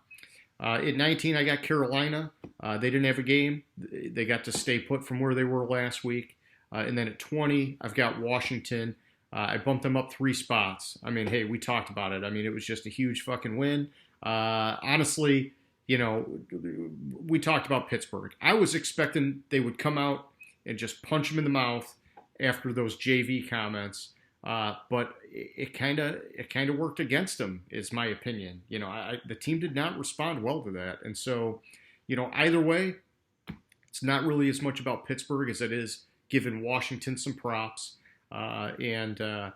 At 19, I got Carolina. They didn't have a game. They got to stay put from where they were last week. And then at 20, I've got Washington. I bumped them up 3 spots. I mean, hey, we talked about it. I mean, it was just a huge fucking win. Honestly, we talked about Pittsburgh. I was expecting they would come out and just punch them in the mouth after those JV comments. But it kind of worked against them, is my opinion. The team did not respond well to that. And so, either way, it's not really as much about Pittsburgh as it is giving Washington some props. They're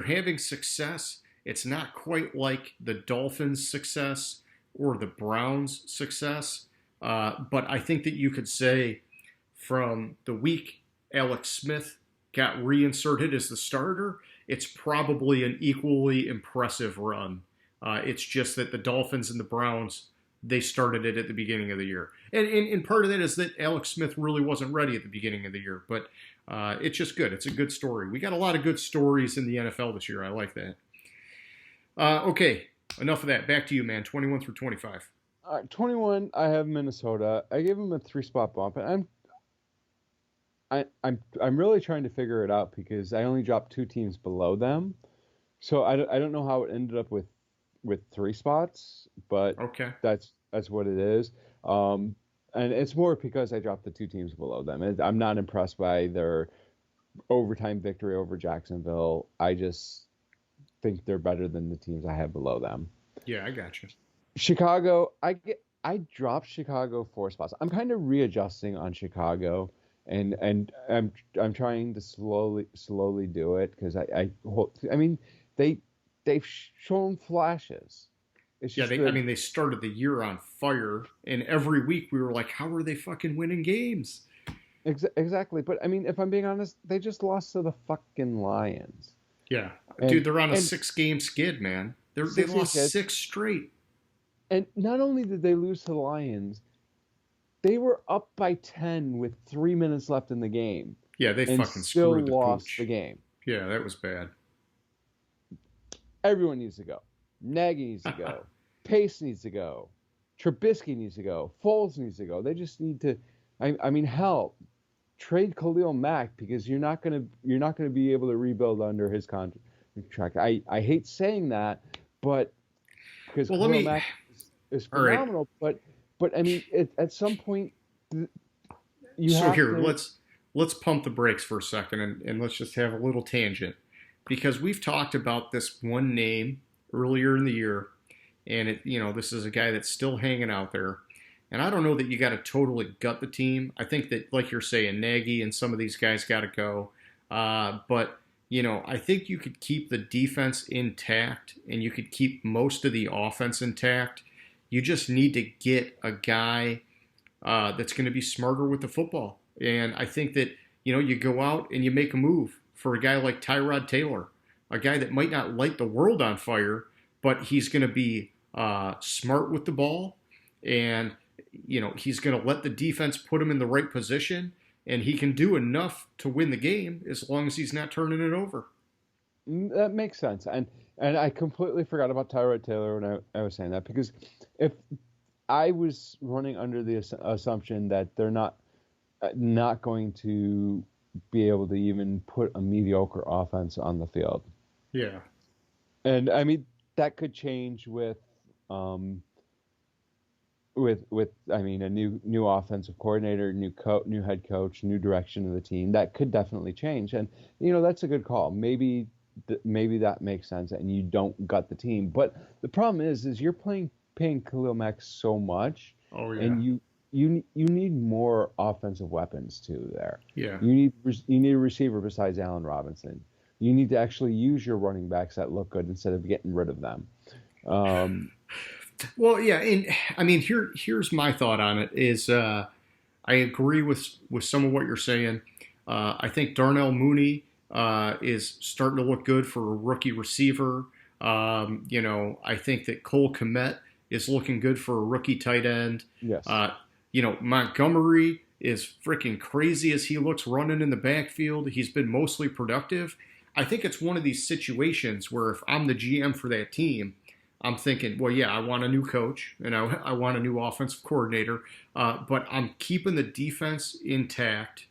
having success. It's not quite like the Dolphins' success or the Browns' success. But I think that you could say from the week Alex Smith got reinserted as the starter, it's probably an equally impressive run. It's just that the Dolphins and the Browns, they started it at the beginning of the year. And part of that is that Alex Smith really wasn't ready at the beginning of the year. But it's just good. It's a good story. We got a lot of good stories in the NFL this year. I like that. Okay, enough of that. Back to you, man. 21 through 25. 21, I have Minnesota. I gave them a 3-spot bump, and I'm really trying to figure it out because I only dropped 2 teams below them, so I don't know how it ended up with 3 spots, but okay, that's what it is. And it's more because I dropped the 2 teams below them. And I'm not impressed by their overtime victory over Jacksonville. I just think they're better than the teams I have below them. Yeah, I got you. Chicago, I dropped Chicago 4 spots. I'm kind of readjusting on Chicago, and I'm trying to slowly do it because I mean they've shown flashes. They started the year on fire, and every week we were like, how are they fucking winning games? Exactly, but I mean, if I'm being honest, they just lost to the fucking Lions. Yeah, dude, they're on a 6-game skid, man. They lost 6 straight. And not only did they lose to the Lions, they were up by 10 with 3 minutes left in the game. Yeah, they and fucking still screwed the lost pooch. the game. Yeah, that was bad. Everyone needs to go. Nagy needs to go. Pace needs to go. Trubisky needs to go. Foles needs to go. They just need to. I mean, hell, trade Khalil Mack because you're not gonna be able to rebuild under his contract. I hate saying that, but because Khalil Mack is phenomenal. Right. But I mean, at some point, let's pump the brakes for a second and let's just have a little tangent because we've talked about this one name earlier in the year, and this is a guy that's still hanging out there, And I don't know that you got to totally gut the team. I think that, like you're saying, Nagy and some of these guys got to go. But I think you could keep the defense intact and you could keep most of the offense intact. You just need to get a guy that's going to be smarter with the football. And I think that, you go out and you make a move for a guy like Tyrod Taylor, a guy that might not light the world on fire, but he's going to be smart with the ball. And, he's going to let the defense put him in the right position. And he can do enough to win the game as long as he's not turning it over. That makes sense. And I completely forgot about Tyrod Taylor when I was saying that, because if I was running under the assumption that they're not going to be able to even put a mediocre offense on the field. Yeah. And I mean, that could change with a new offensive coordinator, new head coach, new direction of the team. That could definitely change. And that's a good call. Maybe that makes sense and you don't gut the team. But the problem is you're paying Khalil Mack so much. Oh yeah. And you need more offensive weapons too there. Yeah. You need a receiver besides Allen Robinson. You need to actually use your running backs that look good instead of getting rid of them. Well, yeah, and I mean, here's my thought on it is I agree with some of what you're saying. I think Darnell Mooney is starting to look good for a rookie receiver. I think that Cole Kmet is looking good for a rookie tight end. Yes. Montgomery is freaking crazy as he looks running in the backfield. He's been mostly productive. I think it's one of these situations where if I'm the GM for that team, I'm thinking, well, yeah, I want a new coach and I want a new offensive coordinator, but I'm keeping the defense intact.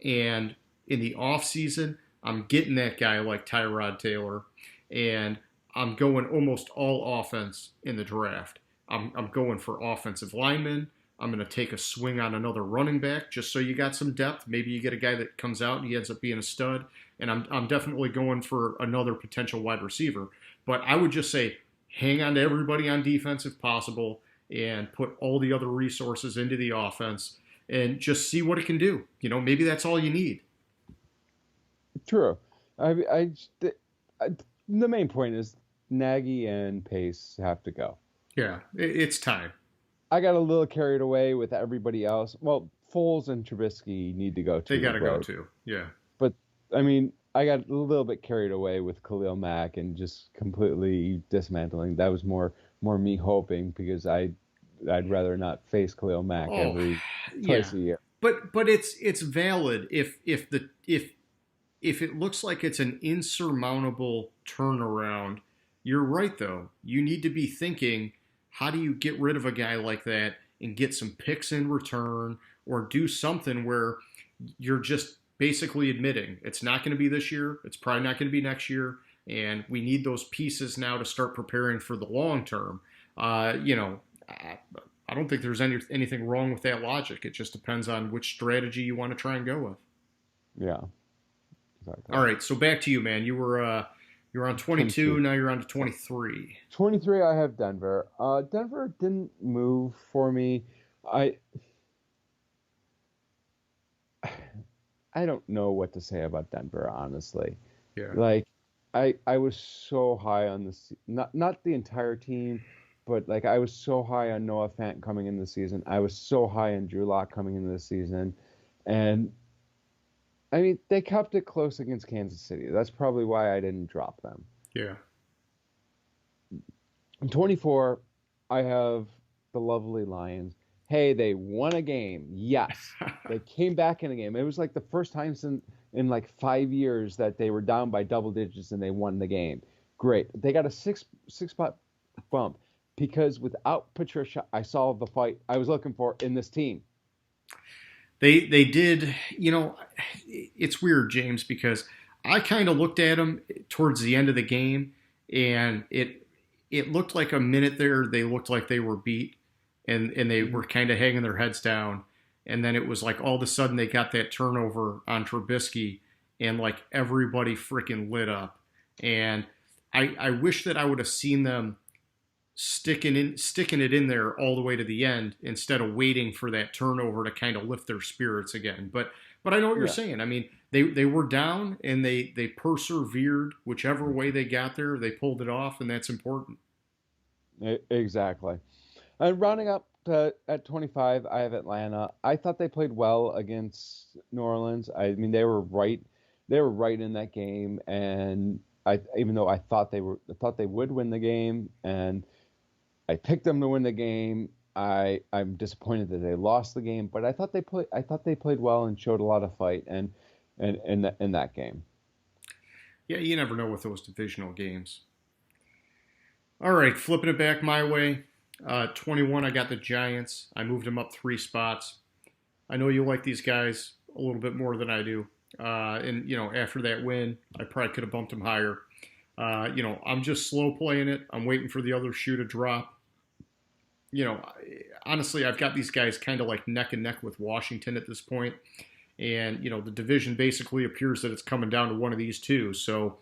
And in the offseason, I'm getting that guy like Tyrod Taylor, and I'm going almost all offense in the draft. I'm going for offensive linemen. I'm going to take a swing on another running back just so you got some depth. Maybe you get a guy that comes out and he ends up being a stud. And I'm definitely going for another potential wide receiver. But I would just say hang on to everybody on defense if possible and put all the other resources into the offense and just see what it can do. Maybe that's all you need. True. The main point is Nagy and Pace have to go. Yeah, it's time. I got a little carried away with everybody else. Well, Foles and Trubisky need to go too. They got to go too. Yeah. But I mean, I got a little bit carried away with Khalil Mack and just completely dismantling. That was more me hoping, because I'd rather not face Khalil Mack every twice a year. But it's valid if it looks like it's an insurmountable turnaround. You're right though. You need to be thinking, how do you get rid of a guy like that and get some picks in return, or do something where you're just basically admitting it's not going to be this year, it's probably not going to be next year, and we need those pieces now to start preparing for the long term. I don't think there's anything wrong with that logic. It just depends on which strategy you want to try and go with. Yeah. Exactly. All right, so back to you, man. You were on 22, now you're on to 23. 23, I have Denver. Denver didn't move for me. I don't know what to say about Denver, honestly. Yeah. Like, I was so high on this, not the entire team, but like I was so high on Noah Fant coming in the season. I was so high on Drew Lock coming into the season, and I mean, they kept it close against Kansas City. That's probably why I didn't drop them. Yeah. In 24, I have the lovely Lions. Hey, they won a game. Yes. They came back in a game. It was like the first time in like 5 years that they were down by double digits and they won the game. Great. They got a six spot bump because without Patricia, I saw the fight I was looking for in this team. They did, it's weird, James, because I kind of looked at them towards the end of the game, and it looked like a minute there they looked like they were beat, and they were kind of hanging their heads down, and then it was like all of a sudden they got that turnover on Trubisky, and like everybody freaking lit up, and I wish that I would have seen them sticking it in there all the way to the end instead of waiting for that turnover to kind of lift their spirits again. But I know what you're Yeah, saying. I mean, they were down and they persevered. Whichever way they got there, they pulled it off, and that's important. exactly. And rounding up at 25, I have Atlanta. I thought they played well against New Orleans. I mean, they were right in that game, and even though I thought they would win the game, and I picked them to win the game. I'm disappointed that they lost the game, but I thought they played well and showed a lot of fight and in that game. Yeah, you never know with those divisional games. All right, flipping it back my way. 21, I got the Giants. I moved them up 3 spots. I know you like these guys a little bit more than I do. And, after that win, I probably could have bumped them higher. I'm just slow playing it. I'm waiting for the other shoe to drop. Honestly, I've got these guys kind of like neck and neck with Washington at this point. And, the division basically appears that it's coming down to one of these two. So,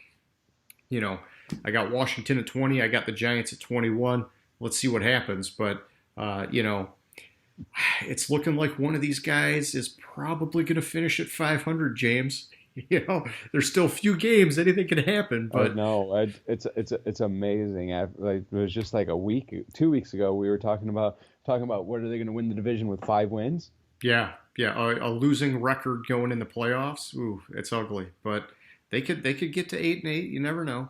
you know, I got Washington at 20. I got the Giants at 21. Let's see what happens. But, it's looking like one of these guys is probably going to finish at 500, James. There's still a few games. Anything can happen. Oh But no, it's amazing. Like it was just like 2 weeks ago, we were talking about what are they going to win the division with 5 wins? yeah, yeah, a losing record going in the playoffs. Ooh, it's ugly. But they could get to 8-8. You never know.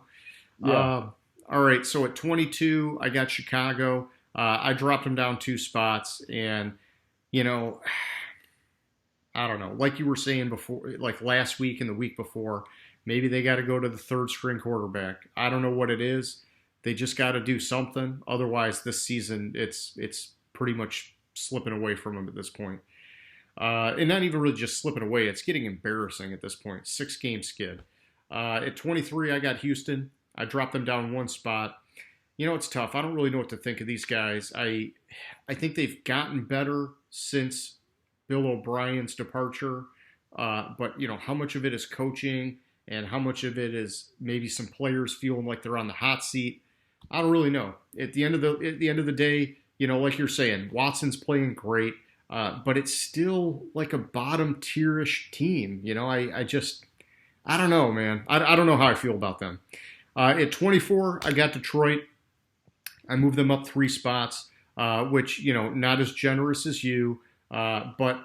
Yeah. All right, so at 22, I got Chicago. I dropped them down 2 spots, and you know, I don't know. Like you were saying before, like last week and the week before, maybe they got to go to the third string quarterback. I don't know what it is. They just got to do something. Otherwise, this season it's pretty much slipping away from them at this point. And not even really just slipping away. It's getting embarrassing at this point. 6-game skid. At 23, I got Houston. I dropped them down 1 spot. It's tough. I don't really know what to think of these guys. I think they've gotten better since Bill O'Brien's departure. But how much of it is coaching and how much of it is maybe some players feeling like they're on the hot seat? I don't really know. At the end of the day, like you're saying, Watson's playing great, but it's still like a bottom tierish team. I don't know, man. I don't know how I feel about them. At 24, I got Detroit. I moved them up 3 spots, which, not as generous as you, but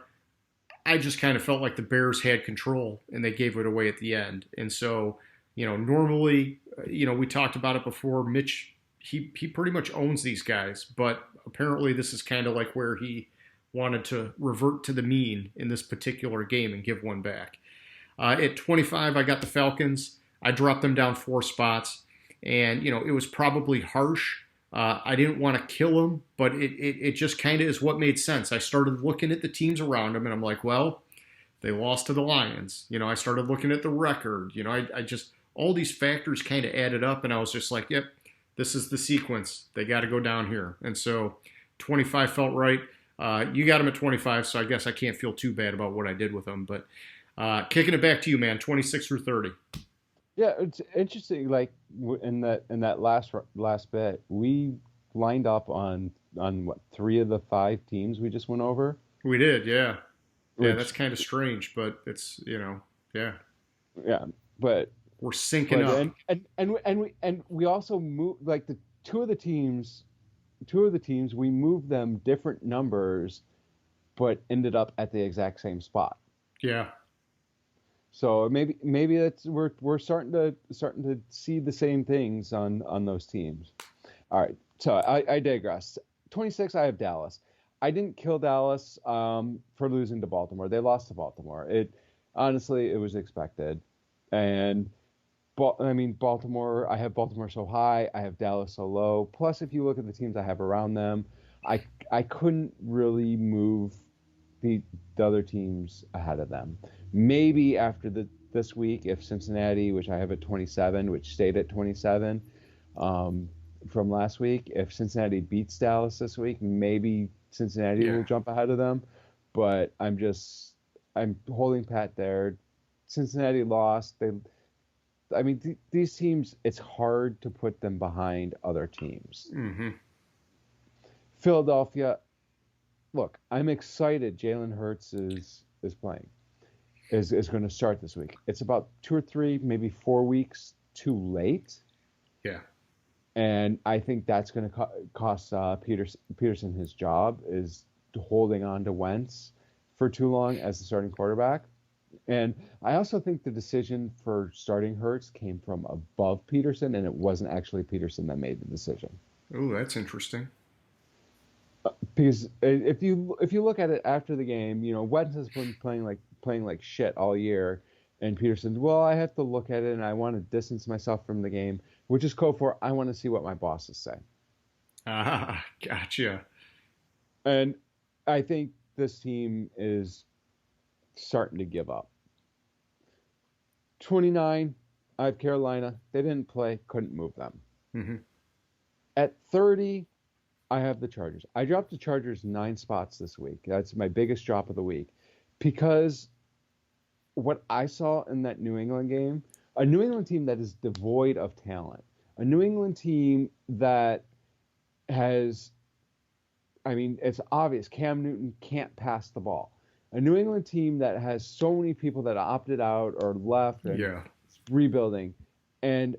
I just kind of felt like the Bears had control and they gave it away at the end. And so, normally, we talked about it before. Mitch, he pretty much owns these guys, but apparently this is kind of like where he wanted to revert to the mean in this particular game and give one back. At 25, I got the Falcons. I dropped them down 4 spots, and it was probably harsh. I didn't want to kill them, but it just kind of is what made sense. I started looking at the teams around them, and I'm like, well, they lost to the Lions. I started looking at the record. I just all these factors kind of added up, and I was just like, yep, this is the sequence. They got to go down here, and so 25 felt right. You got them at 25, so I guess I can't feel too bad about what I did with them. But kicking it back to you, man, 26 through 30. Yeah, it's interesting. Like in that last bit, we lined up on what 3 of the 5 teams we just went over. We did, yeah. Yeah, that's Which kind of strange, but it's, yeah. yeah, but We're syncing up. we also moved like the two of the teams we moved them different numbers, but ended up at the exact same spot. Yeah. So maybe that's we're starting to see the same things on those teams. All right, so I digress. 26, I have Dallas. I didn't kill Dallas for losing to Baltimore. They lost to Baltimore. Honestly, it was expected. And Baltimore. I have Baltimore so high. I have Dallas so low. Plus, if you look at the teams I have around them, I couldn't really move the other teams ahead of them. Maybe after this week, if Cincinnati, which I have at 27, which stayed at 27 from last week, if Cincinnati beats Dallas this week, maybe Cincinnati will jump ahead of them. But I'm holding pat there. Cincinnati lost. These teams, it's hard to put them behind other teams. Mm-hmm. Philadelphia, look, I'm excited Jalen Hurts is playing, is going to start this week. It's about 2 or 3, maybe 4 weeks too late. Yeah. And I think that's going to cost Peterson his job, is holding on to Wentz for too long as the starting quarterback. And I also think the decision for starting Hurts came from above Peterson, and it wasn't actually Peterson that made the decision. Oh, that's interesting. Because if you look at it after the game, Wentz has been playing like shit all year, and Peterson's, well, I have to look at it and I want to distance myself from the game, which is code for I want to see what my bosses say. Ah, gotcha. And I think this team is starting to give up. 29, I have Carolina. They didn't play, couldn't move them. Mm-hmm. At 30, I have the Chargers. I dropped the Chargers 9 spots this week. That's my biggest drop of the week. Because what I saw in that New England game, a New England team that is devoid of talent, a New England team that has, it's obvious Cam Newton can't pass the ball. A New England team that has so many people that opted out or left and rebuilding, and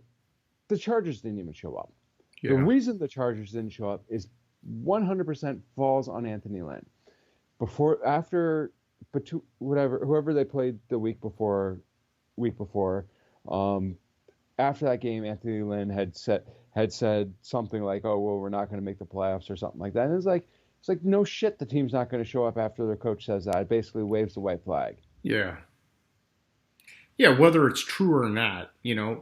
the Chargers didn't even show up. Yeah. The reason the Chargers didn't show up is 100% falls on Anthony Lynn. Whoever they played the week before, after that game, Anthony Lynn had said something like, "Oh, well, we're not going to make the playoffs" or something like that. And it's like no shit, the team's not going to show up after their coach says that. It basically waves the white flag. Yeah. Yeah, whether it's true or not,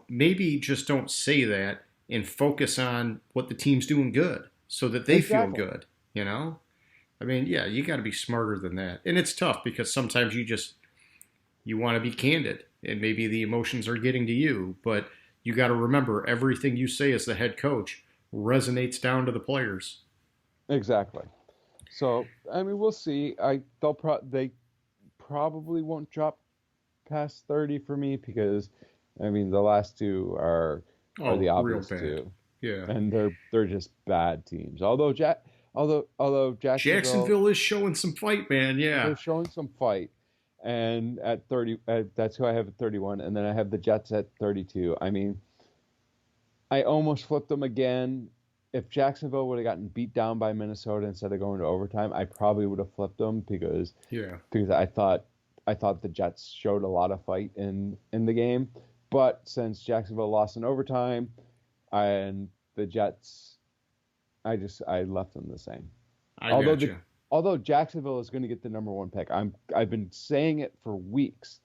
maybe just don't say that and focus on what the team's doing good so that they feel good, you got to be smarter than that. And it's tough because sometimes you want to be candid and maybe the emotions are getting to you, but you got to remember everything you say as the head coach resonates down to the players. Exactly. So, we'll see. They probably won't drop past 30 for me because, the last 2 are the obvious 2. Yeah. And they're just bad teams. Although Jacksonville is showing some fight, man. Yeah. They're showing some fight. And at 30, that's who I have at 31. And then I have the Jets at 32. I almost flipped them again. If Jacksonville would have gotten beat down by Minnesota instead of going to overtime, I probably would have flipped them because I thought the Jets showed a lot of fight in the game. But since Jacksonville lost in overtime and the Jets, I left them the same. Although Jacksonville is going to get the number 1 pick. I've been saying it for weeks.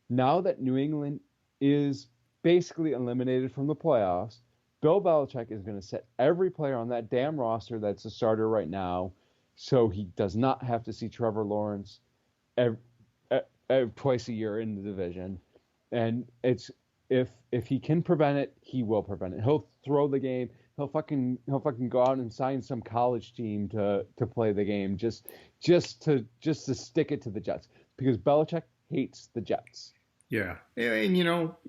Now that New England is basically eliminated from the playoffs, Bill Belichick is going to set every player on that damn roster that's a starter right now, so he does not have to see Trevor Lawrence twice a year in the division. And it's if he can prevent it, he will prevent it. He'll throw the game. He'll fucking go out and sign some college team to play the game just to stick it to the Jets because Belichick hates the Jets. Yeah, and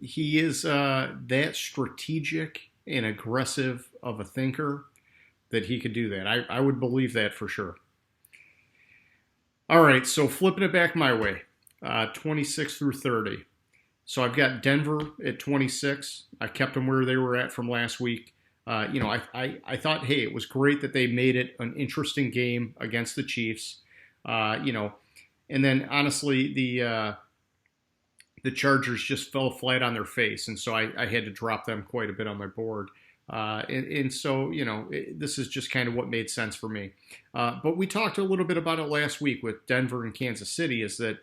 he is that strategic and aggressive of a thinker that he could do that. I would believe that for sure. All right, so flipping it back my way, 26 through 30. So I've got Denver at 26. I kept them where they were at from last week. I thought, hey, it was great that they made it an interesting game against the Chiefs. And then honestly, the Chargers just fell flat on their face, and so I had to drop them quite a bit on my board. And so, this is just kind of what made sense for me. But we talked a little bit about it last week with Denver and Kansas City, is that,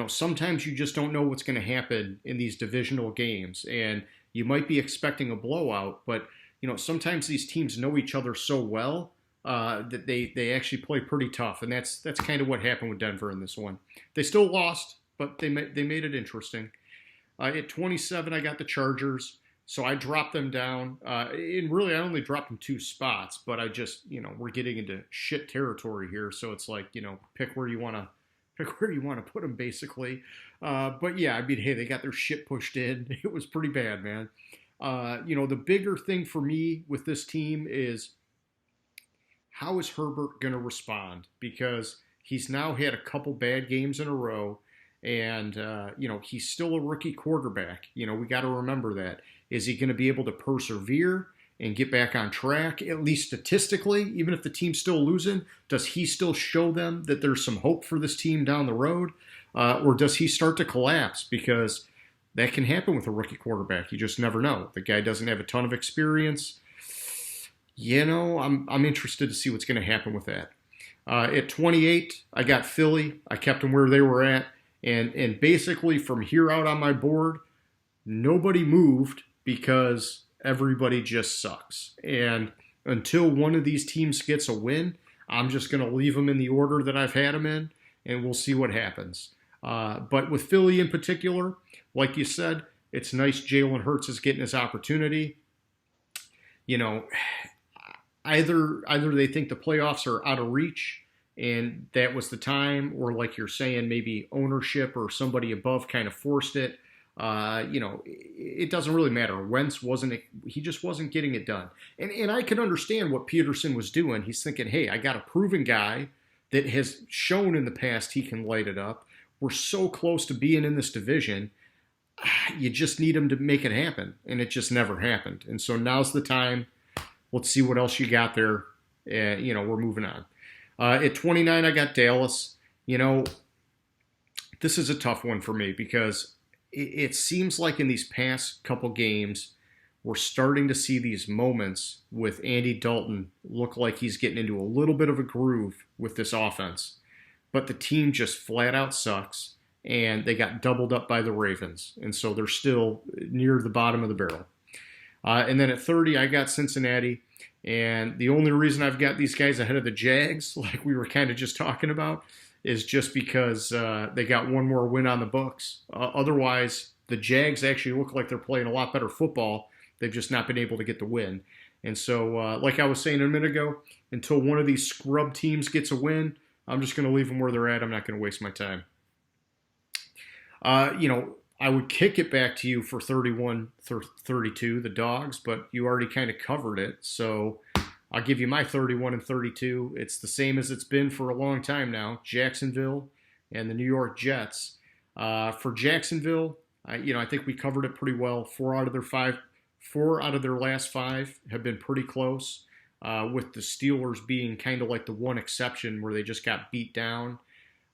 sometimes you just don't know what's going to happen in these divisional games, and you might be expecting a blowout, but, sometimes these teams know each other so well that they actually play pretty tough, and that's kind of what happened with Denver in this one. They still lost, but they made it interesting. At 27, I got the Chargers, so I dropped them down. And really, I only dropped them 2 spots, but I just, we're getting into shit territory here, so it's like, pick where you want to put them, basically. But yeah, hey, they got their shit pushed in. It was pretty bad, man. The bigger thing for me with this team is how is Herbert going to respond? Because he's now had a couple bad games in a row, and he's still a rookie quarterback. We got to remember that. Is he going to be able to persevere and get back on track, at least statistically, even if the team's still losing? Does he still show them that there's some hope for this team down the road? Or does he start to collapse? Because that can happen with a rookie quarterback. You just never know. The guy doesn't have a ton of experience. I'm interested to see what's going to happen with that. At 28, I got Philly. I kept them where they were at. And basically from here out on my board, nobody moved because everybody just sucks. And until one of these teams gets a win, I'm just going to leave them in the order that I've had them in, and we'll see what happens. But with Philly in particular, like you said, it's nice Jalen Hurts is getting his opportunity. Either they think the playoffs are out of reach and that was the time, or like you're saying, maybe ownership or somebody above kind of forced it. It doesn't really matter. Wentz he just wasn't getting it done. And I can understand what Peterson was doing. He's thinking, hey, I got a proven guy that has shown in the past he can light it up. We're so close to being in this division. You just need him to make it happen. And it just never happened. And so now's the time. Let's see what else you got there. We're moving on. At 29, I got Dallas. This is a tough one for me because it seems like in these past couple games, we're starting to see these moments with Andy Dalton look like he's getting into a little bit of a groove with this offense. But the team just flat out sucks, and they got doubled up by the Ravens. And so they're still near the bottom of the barrel. And then at 30, I got Cincinnati. And the only reason I've got these guys ahead of the Jags, like we were kind of just talking about, is just because they got one more win on the books. Otherwise, the Jags actually look like they're playing a lot better football. They've just not been able to get the win. And so, like I was saying a minute ago, until one of these scrub teams gets a win, I'm just going to leave them where they're at. I'm not going to waste my time. I would kick it back to you for 31-32, the Dogs, but you already kind of covered it. So I'll give you my 31 and 32. It's the same as it's been for a long time now. Jacksonville and the New York Jets. For Jacksonville, I think we covered it pretty well. Four out of their last five have been pretty close, with the Steelers being kind of like the one exception where they just got beat down.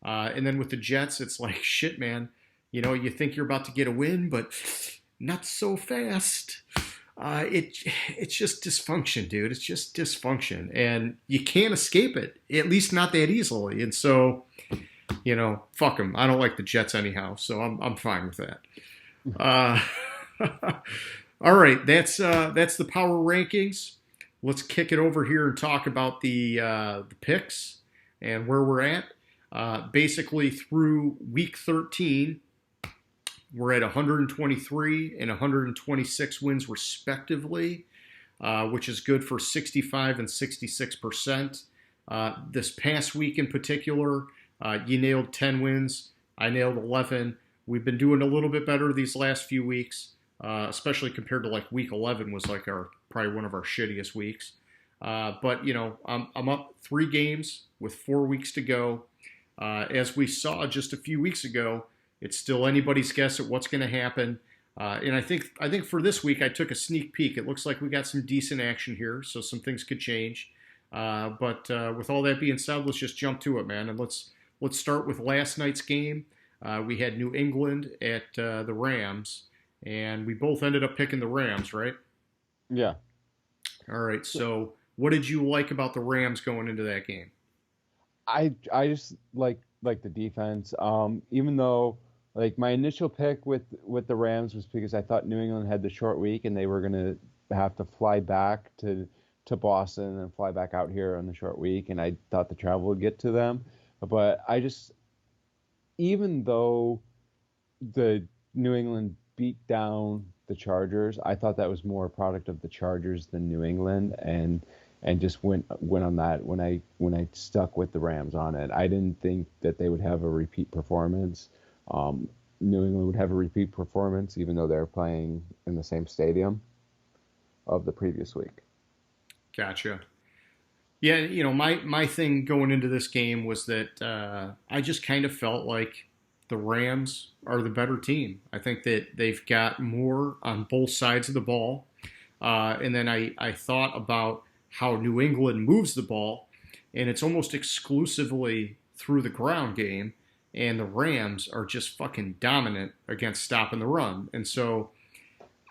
And then with the Jets, it's like, shit, man. You think you're about to get a win, but not so fast. It's just dysfunction, dude. It's just dysfunction. And you can't escape it, at least not that easily. And so, fuck them. I don't like the Jets anyhow, so I'm fine with that. All right, that's the power rankings. Let's kick it over here and talk about the picks and where we're at. Basically, through week 13, we're at 123 and 126 wins respectively, which is good for 65 and 66%. This past week in particular, you nailed 10 wins. I nailed 11. We've been doing a little bit better these last few weeks, especially compared to like week 11 was like probably one of our shittiest weeks. But I'm up 3 games with 4 weeks to go. As we saw just a few weeks ago, it's still anybody's guess at what's going to happen. And I think for this week, I took a sneak peek. It looks like we got some decent action here, so some things could change. But with all that being said, let's just jump to it, man. And let's start with last night's game. We had New England at the Rams, and we both ended up picking the Rams, right? Yeah. All right. So what did you like about the Rams going into that game? I just like the defense. Even though like my initial pick with the Rams was because I thought New England had the short week and they were gonna have to fly back to Boston and fly back out here on the short week, and I thought the travel would get to them. But even though the New England beat down the Chargers, I thought that was more a product of the Chargers than New England, and just went on that when I stuck with the Rams on it. I didn't think that they would have a repeat performance. New England would have a repeat performance, even though they're playing in the same stadium of the previous week. Gotcha. Yeah, my thing going into this game was that I just kind of felt like the Rams are the better team. I think that they've got more on both sides of the ball. And then I thought about how New England moves the ball, and it's almost exclusively through the ground game. And the Rams are just fucking dominant against stopping the run. And so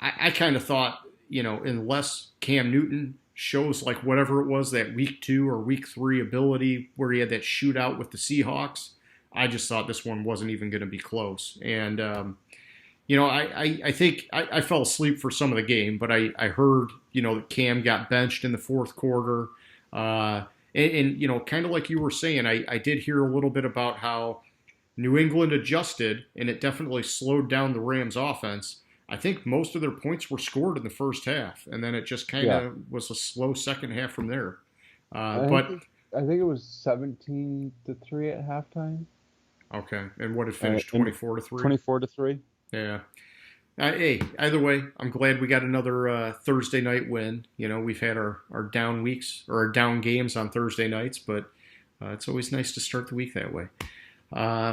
I kind of thought, unless Cam Newton shows like whatever it was that week 2 or week 3 ability where he had that shootout with the Seahawks, I just thought this one wasn't even going to be close. And I think I fell asleep for some of the game, but I heard, that Cam got benched in the fourth quarter. And kind of like you were saying, I did hear a little bit about how New England adjusted, and it definitely slowed down the Rams' offense. I think most of their points were scored in the first half, and then it just kind Yeah. of was a slow second half from there. I But think I think it was 17-3 at halftime. okay, and what it finished And 24-3. 24-3. Yeah. Hey, either way, I'm glad we got another Thursday night win. We've had our down weeks or our down games on Thursday nights, but it's always nice to start the week that way.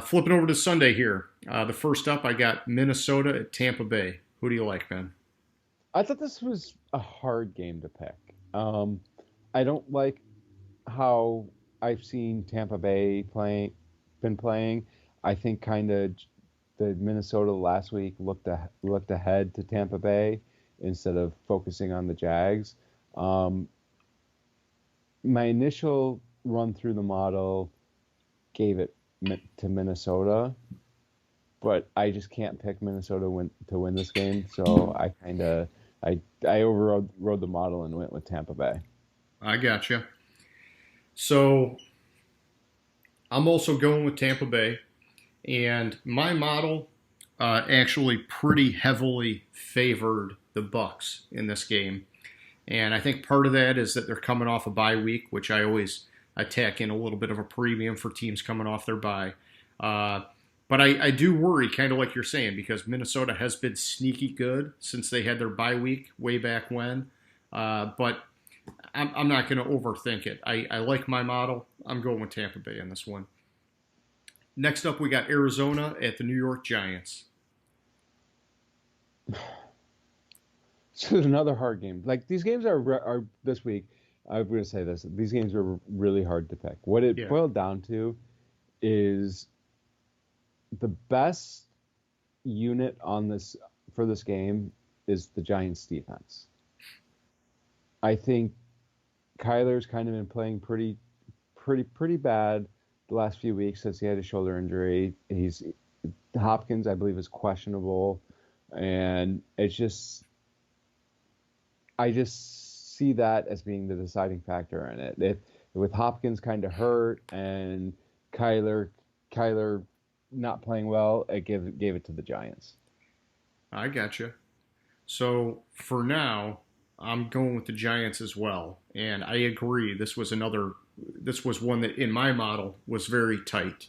Flipping over to Sunday here. The first up, I got Minnesota at Tampa Bay. Who do you like, Ben? I thought this was a hard game to pick. I don't like how I've seen Tampa Bay been playing. I think kind of the Minnesota last week looked ahead to Tampa Bay instead of focusing on the Jags. Um, my initial run through the model gave it to Minnesota, but I just can't pick Minnesota to win this game. So I overrode the model and went with Tampa Bay. I gotcha. So I'm also going with Tampa Bay, and my model actually pretty heavily favored the Bucks in this game. And I think part of that is that they're coming off a bye week, which I always attack in a little bit of a premium for teams coming off their bye. Uh, but I do worry, kind of like you're saying, because Minnesota has been sneaky good since they had their bye week way back when. But I'm not going to overthink it. I like my model. I'm going with Tampa Bay in this one. Next up, we got Arizona at the New York Giants. So it's another hard game. Like these games are this week. I'm going to say this. These games are really hard to pick. What it Yeah, boiled down to is the best unit on this for this game is the Giants defense. I think Kyler's kind of been playing pretty bad the last few weeks since he had a shoulder injury. He's Hopkins, I believe, is questionable, and I just see that as being the deciding factor in it. If with Hopkins kind of hurt and Kyler not playing well, it gave it to the Giants. I gotcha. So for now, I'm going with the Giants as well, and I agree. This was one that in my model was very tight,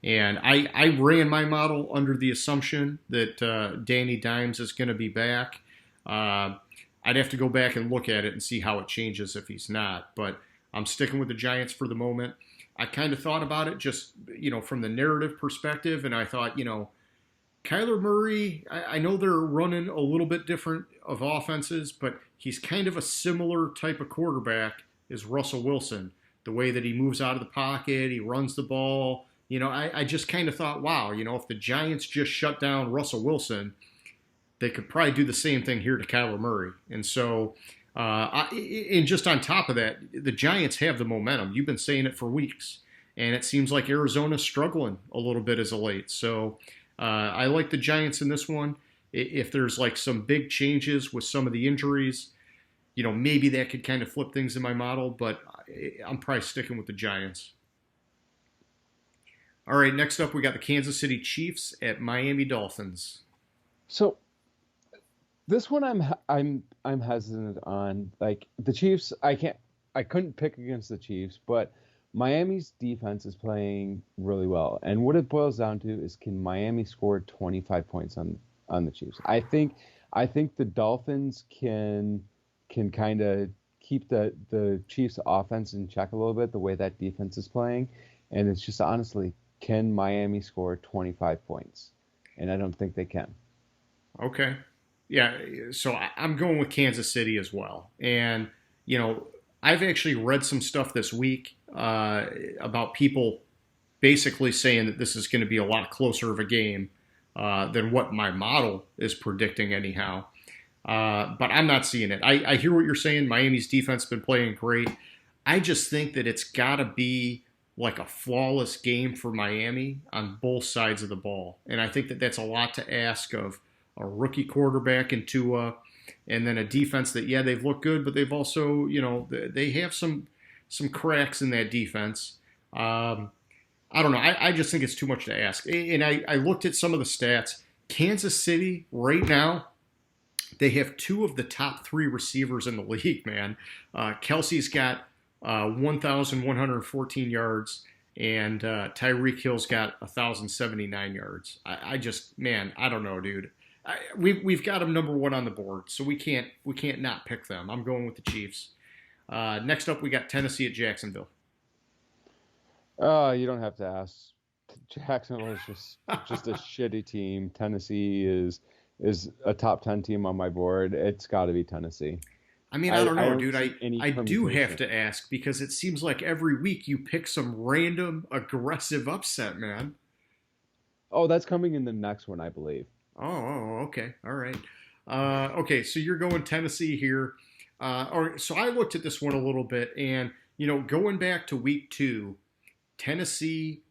and I ran my model under the assumption that Danny Dimes is going to be back. Uh, I'd have to go back and look at it and see how it changes if he's not, but I'm sticking with the Giants for the moment. I kind of thought about it just from the narrative perspective, and I thought Kyler Murray, I know they're running a little bit different of offenses, but he's kind of a similar type of quarterback as Russell Wilson. The way that he moves out of the pocket, he runs the ball. I just kind of thought, wow, if the Giants just shut down Russell Wilson, they could probably do the same thing here to Kyler Murray. And so, and just on top of that, the Giants have the momentum. You've been saying it for weeks. And it seems like Arizona's struggling a little bit as of late. So, I like the Giants in this one. If there's like some big changes with some of the injuries, maybe that could kind of flip things in my model, but I'm probably sticking with the Giants. All right, next up we got the Kansas City Chiefs at Miami Dolphins. So this one I'm hesitant on. Like the Chiefs, I couldn't pick against the Chiefs, but Miami's defense is playing really well. And what it boils down to is can Miami score 25 points on the Chiefs? I think the Dolphins can kind of keep the Chiefs' offense in check a little bit, the way that defense is playing. And it's just honestly, can Miami score 25 points? And I don't think they can. Okay. Yeah, so I'm going with Kansas City as well. And, you know, I've actually read some stuff this week about people basically saying that this is going to be a lot closer of a game than what my model is predicting, anyhow. But I'm not seeing it. I hear what you're saying. Miami's defense has been playing great. I just think that it's got to be like a flawless game for Miami on both sides of the ball. And I think that that's a lot to ask of a rookie quarterback in Tua, and then a defense that, yeah, they've looked good, but they've also, you know, they have some cracks in that defense. I don't know. I just think it's too much to ask. And I looked at some of the stats. Kansas City right now, they have two of the top three receivers in the league, man. Kelsey's got 1,114 yards, and Tyreek Hill's got 1,079 yards. I just, man, I don't know, dude. We've got them number one on the board, so we can't not pick them. I'm going with the Chiefs. Next up, we got Tennessee at Jacksonville. You don't have to ask. Jacksonville is just a shitty team. Tennessee is a top 10 team on my board. It's got to be Tennessee. I mean, I don't know, I don't dude. see I do have to ask because it seems like every week you pick some random aggressive upset, man. Oh, that's coming in the next one, I believe. Oh, okay. All right. Okay, so you're going Tennessee here. So I looked at this one a little bit, and, you know, going back to week 2, Tennessee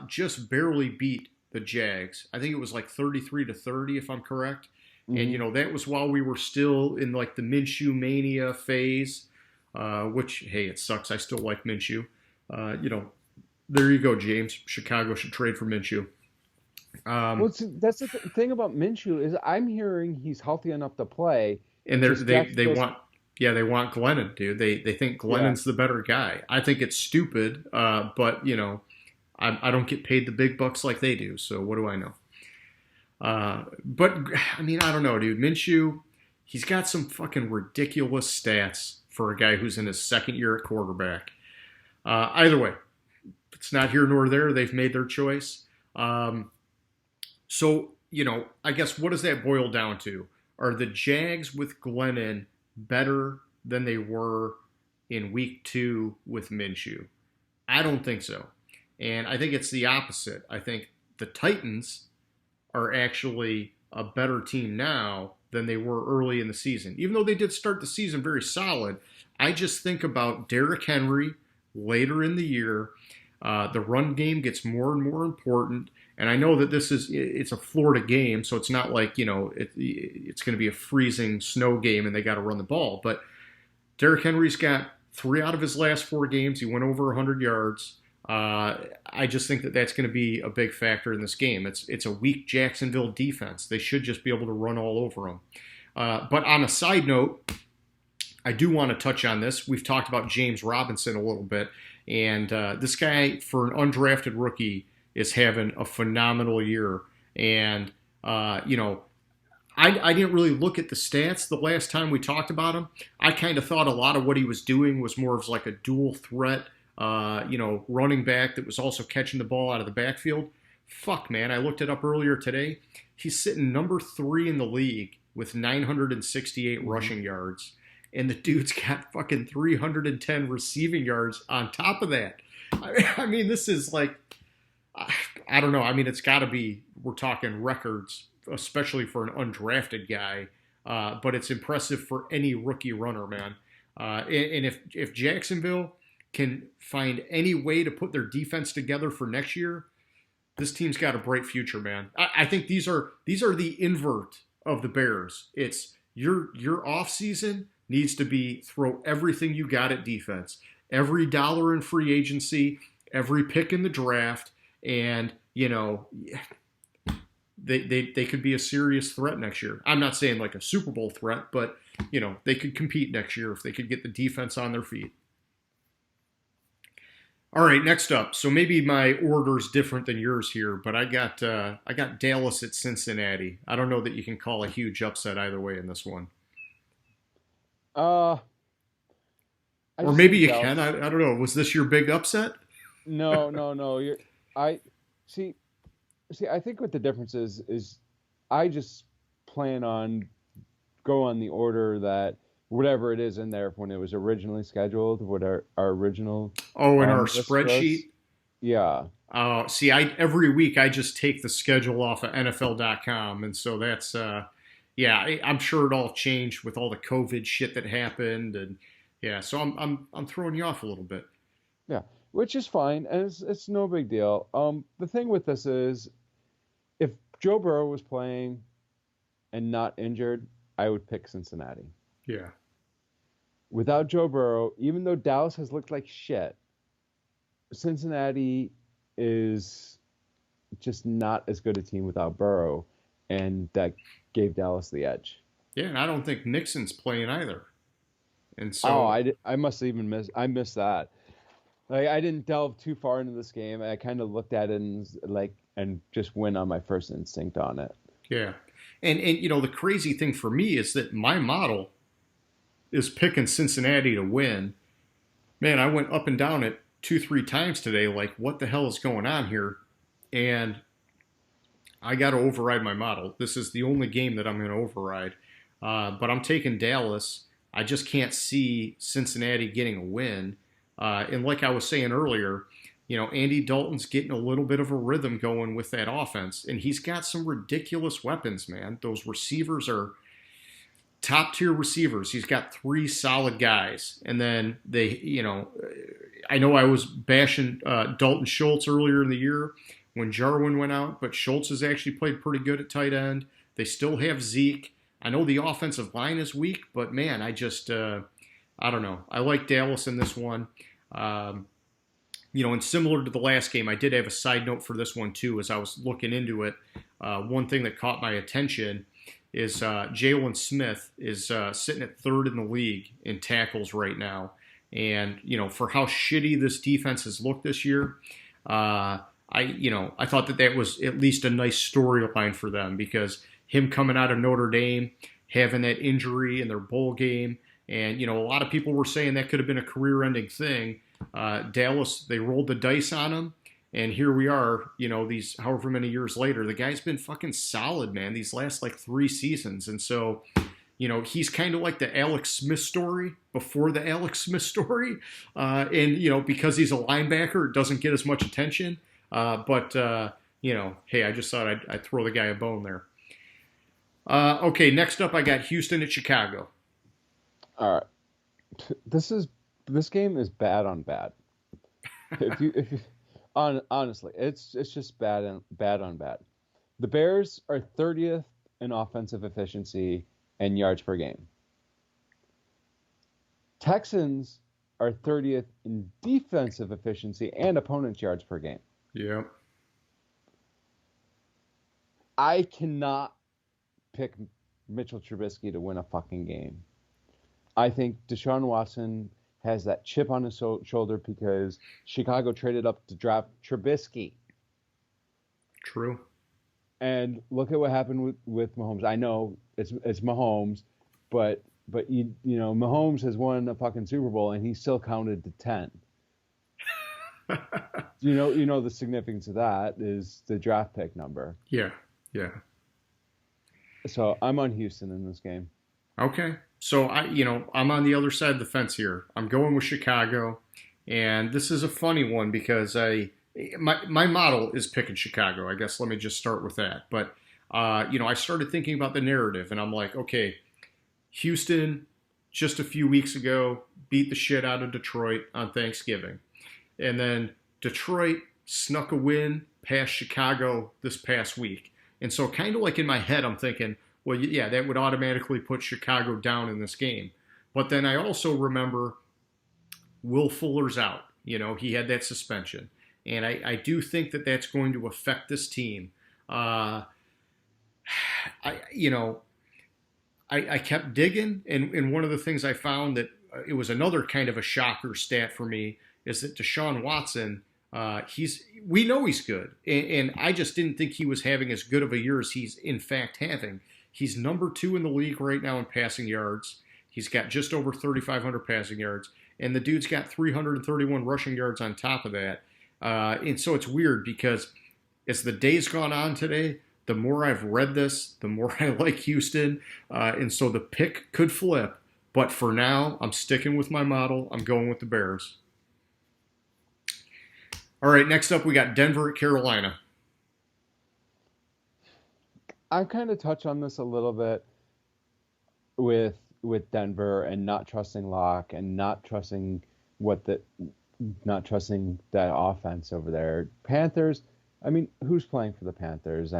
just barely beat the Jags. I think it was like 33-30, if I'm correct. Mm-hmm. And, you know, that was while we were still in like the Minshew mania phase, which, hey, it sucks. I still like Minshew. You know, there you go, James. Chicago should trade for Minshew. Well, that's the thing about Minshew is I'm hearing he's healthy enough to play. And they want Glennon, dude. They think Glennon's the better guy. I think it's stupid, but you know, I don't get paid the big bucks like they do. So what do I know? But I mean, I don't know, dude. Minshew, he's got some fucking ridiculous stats for a guy who's in his second year at quarterback. Either way, it's not here nor there. They've made their choice. So, you know, I guess what does that boil down to? Are the Jags with Glennon better than they were in week 2 with Minshew? I don't think so. And I think it's the opposite. I think the Titans are actually a better team now than they were early in the season. Even though they did start the season very solid, I just think about Derrick Henry later in the year. The run game gets more and more important. And I know that it's a Florida game, so it's not like, you know, it's going to be a freezing snow game and they got to run the ball. But Derrick Henry's got 3 out of his last 4 games. He went over 100 yards. I just think that that's going to be a big factor in this game. It's a weak Jacksonville defense. They should just be able to run all over them. But on a side note, I do want to touch on this. We've talked about James Robinson a little bit. And this guy, for an undrafted rookie, is having a phenomenal year. And, you know, I didn't really look at the stats the last time we talked about him. I kind of thought a lot of what he was doing was more of like a dual threat, you know, running back that was also catching the ball out of the backfield. Fuck, man. I looked it up earlier today. He's sitting number 3 in the league with 968 rushing yards. And the dude's got fucking 310 receiving yards on top of that. I mean, this is like, I don't know. I mean, it's got to be, we're talking records, especially for an undrafted guy. But it's impressive for any rookie runner, man. And if Jacksonville can find any way to put their defense together for next year, this team's got a bright future, man. I think these are the invert of the Bears. It's your off season needs to be throw everything you got at defense, every dollar in free agency, every pick in the draft. And, you know, they could be a serious threat next year. I'm not saying like a Super Bowl threat, but, you know, they could compete next year if they could get the defense on their feet. All right, next up. So maybe my order's different than yours here, but I got Dallas at Cincinnati. I don't know that you can call a huge upset either way in this one. I Or just maybe think you can. Dallas. I don't know. Was this your big upset? No, no, no. I see. See, I think what the difference is I just plan on go on the order that whatever it is in there when it was originally scheduled, what our original Oh, in our list was. spreadsheet. Yeah. See, I every week I just take the schedule off of NFL.com, and so that's yeah. I'm sure it all changed with all the COVID shit that happened, and yeah. So I'm throwing you off a little bit. Yeah, which is fine, and it's no big deal. The thing with this is, if Joe Burrow was playing and not injured, I would pick Cincinnati. Yeah, Without Joe Burrow, even though Dallas has looked like shit, Cincinnati is just not as good a team without Burrow, and that gave Dallas the edge. yeah. And I don't think Nixon's playing either, and Oh, so I must have even missed that. Like I didn't delve too far into this game. I kind of looked at it and just went on my first instinct on it. yeah. And the crazy thing for me is that my model is picking Cincinnati to win. Man, I went up and down it 2, 3 times today. Like, what the hell is going on here? And I got to override my model. This is the only game that I'm going to override. But I'm taking Dallas. I just can't see Cincinnati getting a win. And like I was saying earlier, Andy Dalton's getting a little bit of a rhythm going with that offense. And he's got some ridiculous weapons, man. Those receivers are top tier receivers. He's got 3 solid guys. And then I know I was bashing Dalton Schultz earlier in the year when Jarwin went out, but Schultz has actually played pretty good at tight end. They still have Zeke. I know the offensive line is weak, but man, I don't know. I like Dallas in this one. And similar to the last game, I did have a side note for this one too. As I was looking into it, one thing that caught my attention is Jalen Smith is sitting at 3rd in the league in tackles right now. And for how shitty this defense has looked this year, I thought that was at least a nice storyline for them, because him coming out of Notre Dame, having that injury in their bowl game, and a lot of people were saying that could have been a career-ending thing. Dallas, they rolled the dice on him, and here we are. These however many years later, the guy's been fucking solid, man. These last like 3 seasons, and so he's kind of like the Alex Smith story before the Alex Smith story, and because he's a linebacker, it doesn't get as much attention. But hey, I just thought I'd throw the guy a bone there. Okay, next up, I got Houston at Chicago. All right, this game is bad on bad. If you honestly, it's just bad on bad. The Bears are 30th in offensive efficiency and yards per game. Texans are 30th in defensive efficiency and opponents' yards per game. Yeah. I cannot pick Mitchell Trubisky to win a fucking game. I think Deshaun Watson has that chip on his shoulder because Chicago traded up to draft Trubisky. True. And look at what happened with Mahomes. I know it's Mahomes, but Mahomes has won a fucking Super Bowl and he still counted to 10. The significance of that is the draft pick number. Yeah. So I'm on Houston in this game. Okay. So I'm on the other side of the fence here. I'm going with Chicago, and this is a funny one because my model is picking Chicago. I guess let me just start with that. But I started thinking about the narrative, and I'm like, okay, Houston just a few weeks ago beat the shit out of Detroit on Thanksgiving, and then Detroit snuck a win past Chicago this past week. And so kind of like in my head, I'm thinking, well, yeah, that would automatically put Chicago down in this game. But then I also remember Will Fuller's out. He had that suspension. And I do think that that's going to affect this team. I kept digging, and one of the things I found that it was another kind of a shocker stat for me is that Deshaun Watson, we know he's good, and I just didn't think he was having as good of a year as he's in fact having. He's number 2 in the league right now in passing yards. He's got just over 3,500 passing yards, and the dude's got 331 rushing yards on top of that. And so it's weird because as the days gone on today, the more I've read this, the more I like Houston. And so the pick could flip. But for now, I'm sticking with my model. I'm going with the Bears. All right, next up, we got Denver at Carolina. I kind of touch on this a little bit with Denver and not trusting Locke and not trusting that offense over there. Panthers. I mean, who's playing for the Panthers?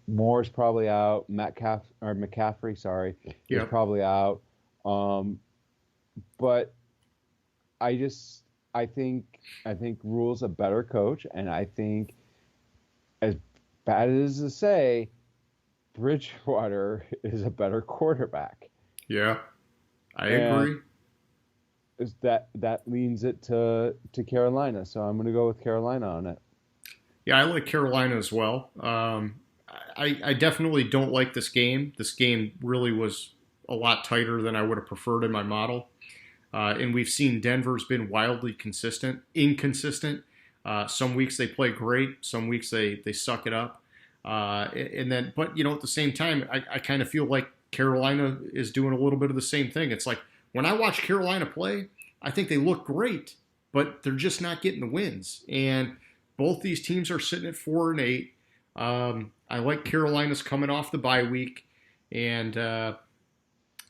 Moore's probably out. McCaffrey, sorry, is probably out. But I think Rule's a better coach, and I think, as bad as it is to say, Bridgewater is a better quarterback. Yeah, I agree. Is that leans it to Carolina, so I'm going to go with Carolina on it. Yeah, I like Carolina as well. I definitely don't like this game. This game really was a lot tighter than I would have preferred in my model. And we've seen Denver's been wildly inconsistent. Some weeks they play great. Some weeks they suck it up. But at the same time, I kind of feel like Carolina is doing a little bit of the same thing. It's like when I watch Carolina play, I think they look great, but they're just not getting the wins. And both these teams are sitting at 4-8. I like Carolina's coming off the bye week, and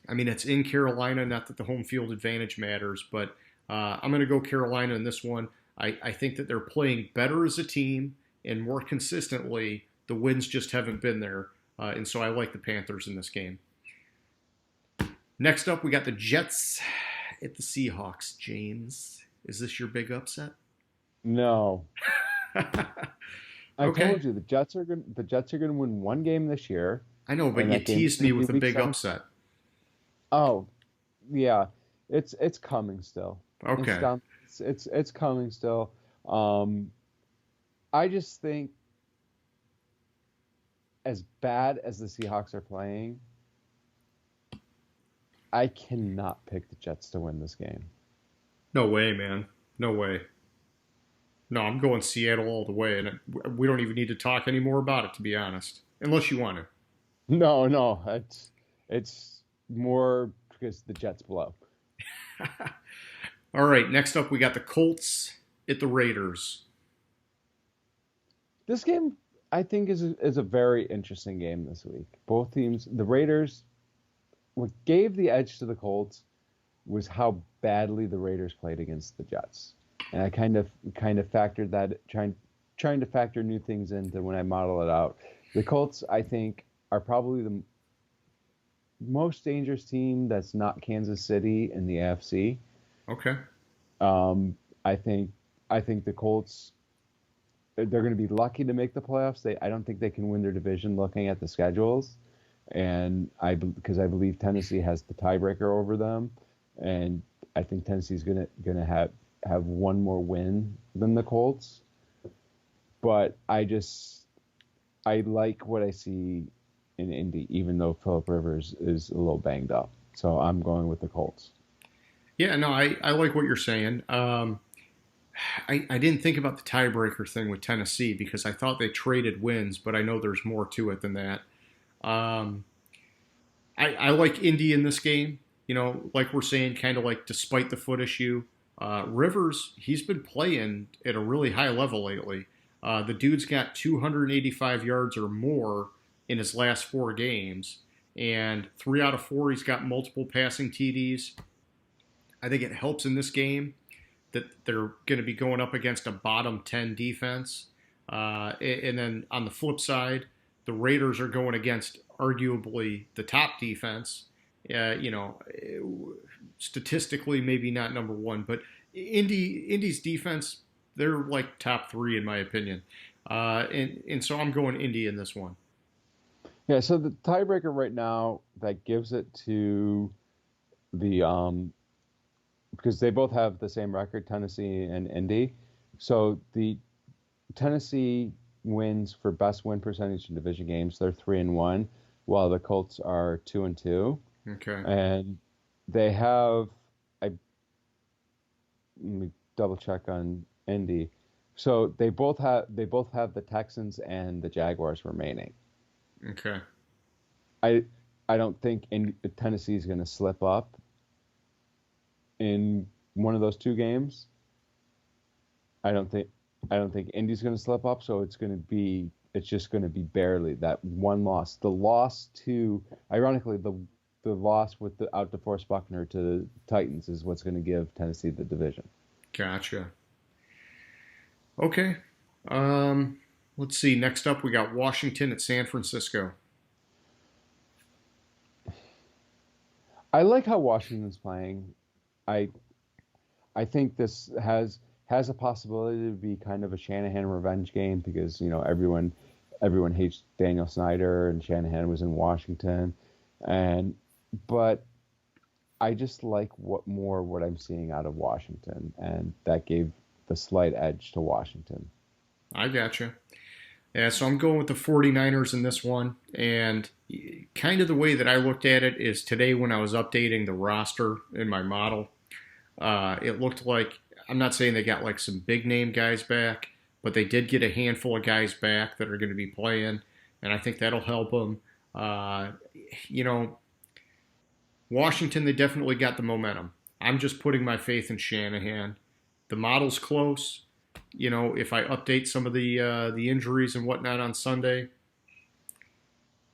it's in Carolina. Not that the home field advantage matters, but I'm going to go Carolina in this one. I think that they're playing better as a team and more consistently. The wins just haven't been there, and so I like the Panthers in this game. Next up, we got the Jets at the Seahawks. James, is this your big upset? No. I Okay. told you the Jets are going to win one game this year. I know, but you teased me with a big upset. Oh, yeah, it's coming still. Okay. It's coming still. I just think, as bad as the Seahawks are playing, I cannot pick the Jets to win this game. No way, man. No way. No, I'm going Seattle all the way, and we don't even need to talk anymore about it, to be honest, unless you want to. No, it's more because the Jets blow. All right, next up we got the Colts at the Raiders. This game, I think, is a very interesting game this week. Both teams, the Raiders, what gave the edge to the Colts was how badly the Raiders played against the Jets. And I kind of factored that, trying to factor new things into when I model it out. The Colts, I think, are probably the most dangerous team that's not Kansas City in the AFC. Okay. I think the Colts, they're going to be lucky to make the playoffs. I don't think they can win their division looking at the schedules, and because I believe Tennessee has the tiebreaker over them, and I think Tennessee's going to have one more win than the Colts. But I like what I see in Indy, even though Phillip Rivers is a little banged up. So I'm going with the Colts. Yeah, no, I like what you're saying. I didn't think about the tiebreaker thing with Tennessee because I thought they traded wins, but I know there's more to it than that. I like Indy in this game. Like we're saying, kind of like despite the foot issue, Rivers, he's been playing at a really high level lately. The dude's got 285 yards or more in his last 4 games, and 3 out of 4 he's got multiple passing TDs. I think it helps in this game that they're going to be going up against a bottom 10 defense. And then on the flip side, the Raiders are going against arguably the top defense. Statistically, maybe not number 1, but Indy's defense, they're like top 3 in my opinion. And so I'm going Indy in this one. Yeah, so the tiebreaker right now that gives it to the because they both have the same record, Tennessee and Indy. So the Tennessee wins for best win percentage in division games. They're 3-1, while the Colts are 2-2. Okay. And they have. I Let me double check on Indy. So they both have the Texans and the Jaguars remaining. Okay. I I don't think Tennessee is going to slip up in one of those two games. I don't think I don't think Indy's going to slip up, so it's just going to be barely that one loss. The loss to ironically the loss without DeForest Buckner to the Titans is what's going to give Tennessee the division. Gotcha. Okay. Um, let's see. Next up, we got Washington at San Francisco. I like how Washington's playing. I I think this has a possibility to be kind of a Shanahan revenge game because everyone hates Daniel Snyder and Shanahan was in Washington, and but I just like what I'm seeing out of Washington, and that gave the slight edge to Washington. I gotcha. Yeah, so I'm going with the 49ers in this one. And kind of the way that I looked at it is today when I was updating the roster in my model, it looked like, I'm not saying they got like some big name guys back, but they did get a handful of guys back that are going to be playing. And I think that'll help them. Uh, you know, Washington, they definitely got the momentum. I'm just putting my faith in Shanahan. The model's close. If I update some of the injuries and whatnot on Sunday,